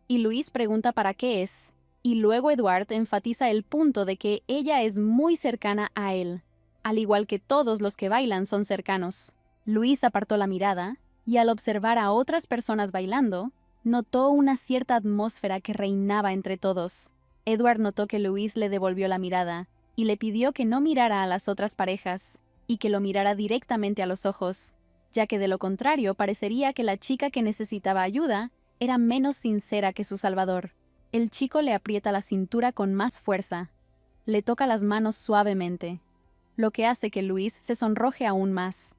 Y Louise pregunta para qué es. Y luego Edward enfatiza el punto de que ella es muy cercana a él, al igual que todos los que bailan son cercanos. Louise apartó la mirada, y al observar a otras personas bailando, notó una cierta atmósfera que reinaba entre todos. Edward notó que Louise le devolvió la mirada, y le pidió que no mirara a las otras parejas, y que lo mirara directamente a los ojos, ya que de lo contrario parecería que la chica que necesitaba ayuda era menos sincera que su salvador. El chico le aprieta la cintura con más fuerza. Le toca las manos suavemente, lo que hace que Louise se sonroje aún más.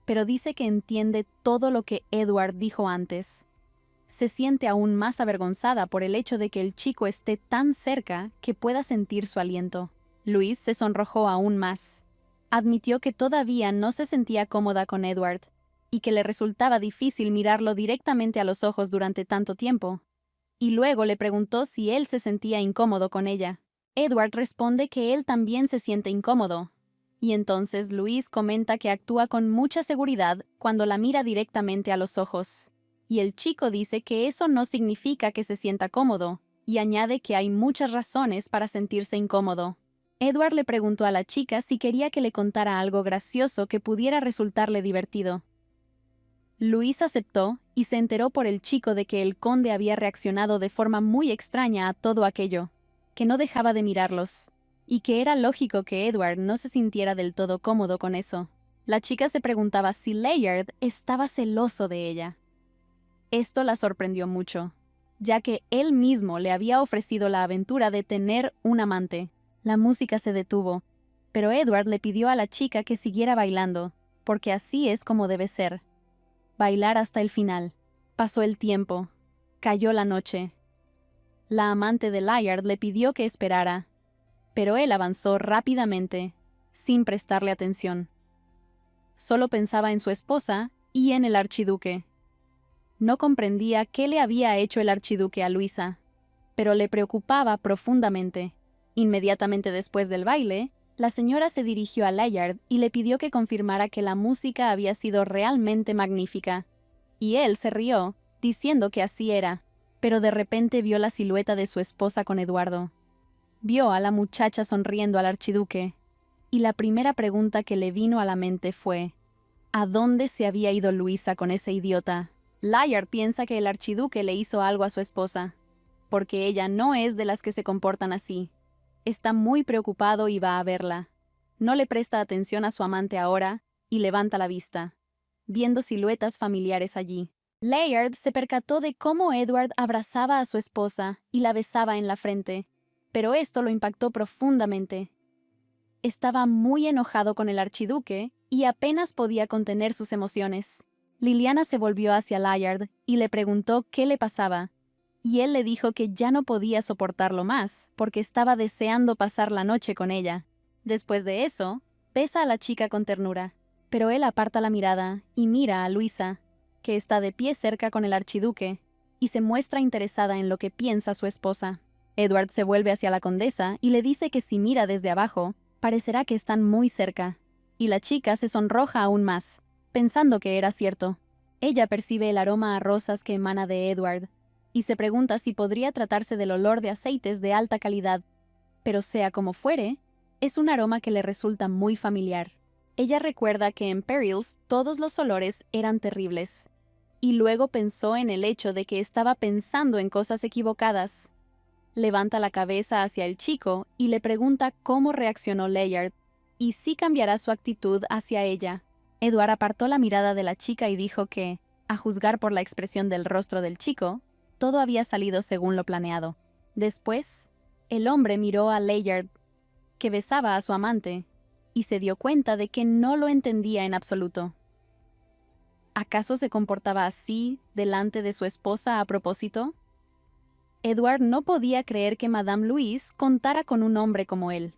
Pero dice que entiende todo lo que Edward dijo antes. Se siente aún más avergonzada por el hecho de que el chico esté tan cerca que pueda sentir su aliento. Louise se sonrojó aún más. Admitió que todavía no se sentía cómoda con Edward, y que le resultaba difícil mirarlo directamente a los ojos durante tanto tiempo. Y luego le preguntó si él se sentía incómodo con ella. Edward responde que él también se siente incómodo. Y entonces Louise comenta que actúa con mucha seguridad cuando la mira directamente a los ojos. Y el chico dice que eso no significa que se sienta cómodo, y añade que hay muchas razones para sentirse incómodo. Edward le preguntó a la chica si quería que le contara algo gracioso que pudiera resultarle divertido. Louise aceptó y se enteró por el chico de que el conde había reaccionado de forma muy extraña a todo aquello, que no dejaba de mirarlos, y que era lógico que Edward no se sintiera del todo cómodo con eso. La chica se preguntaba si Layard estaba celoso de ella. Esto la sorprendió mucho, ya que él mismo le había ofrecido la aventura de tener un amante. La música se detuvo, pero Edward le pidió a la chica que siguiera bailando, porque así es como debe ser. Bailar hasta el final. Pasó el tiempo. Cayó la noche. La amante de Layard le pidió que esperara, pero él avanzó rápidamente, sin prestarle atención. Solo pensaba en su esposa y en el archiduque. No comprendía qué le había hecho el archiduque a Luisa, pero le preocupaba profundamente. Inmediatamente después del baile, la señora se dirigió a Layard y le pidió que confirmara que la música había sido realmente magnífica. Y él se rió, diciendo que así era, pero de repente vio la silueta de su esposa con Eduardo. Vio a la muchacha sonriendo al archiduque, y la primera pregunta que le vino a la mente fue: ¿a dónde se había ido Luisa con ese idiota? Layard piensa que el archiduque le hizo algo a su esposa, porque ella no es de las que se comportan así. Está muy preocupado y va a verla. No le presta atención a su amante ahora y levanta la vista, viendo siluetas familiares allí. Layard se percató de cómo Edward abrazaba a su esposa y la besaba en la frente, pero esto lo impactó profundamente. Estaba muy enojado con el archiduque y apenas podía contener sus emociones. Liliana se volvió hacia Layard y le preguntó qué le pasaba, y él le dijo que ya no podía soportarlo más porque estaba deseando pasar la noche con ella. Después de eso, besa a la chica con ternura, pero él aparta la mirada y mira a Luisa, que está de pie cerca con el archiduque, y se muestra interesada en lo que piensa su esposa. Edward se vuelve hacia la condesa y le dice que si mira desde abajo, parecerá que están muy cerca, y la chica se sonroja aún más, pensando que era cierto. Ella percibe el aroma a rosas que emana de Edward, y se pregunta si podría tratarse del olor de aceites de alta calidad, pero sea como fuere, es un aroma que le resulta muy familiar. Ella recuerda que en Perils todos los olores eran terribles, y luego pensó en el hecho de que estaba pensando en cosas equivocadas. Levanta la cabeza hacia el chico y le pregunta cómo reaccionó Layard, y si cambiará su actitud hacia ella. Edward apartó la mirada de la chica y dijo que, a juzgar por la expresión del rostro del chico, todo había salido según lo planeado. Después, El hombre miró a Layard, que besaba a su amante, y se dio cuenta de que no lo entendía en absoluto. ¿Acaso se comportaba así delante de su esposa a propósito? Edward no podía creer que Madame Louise contara con un hombre como él.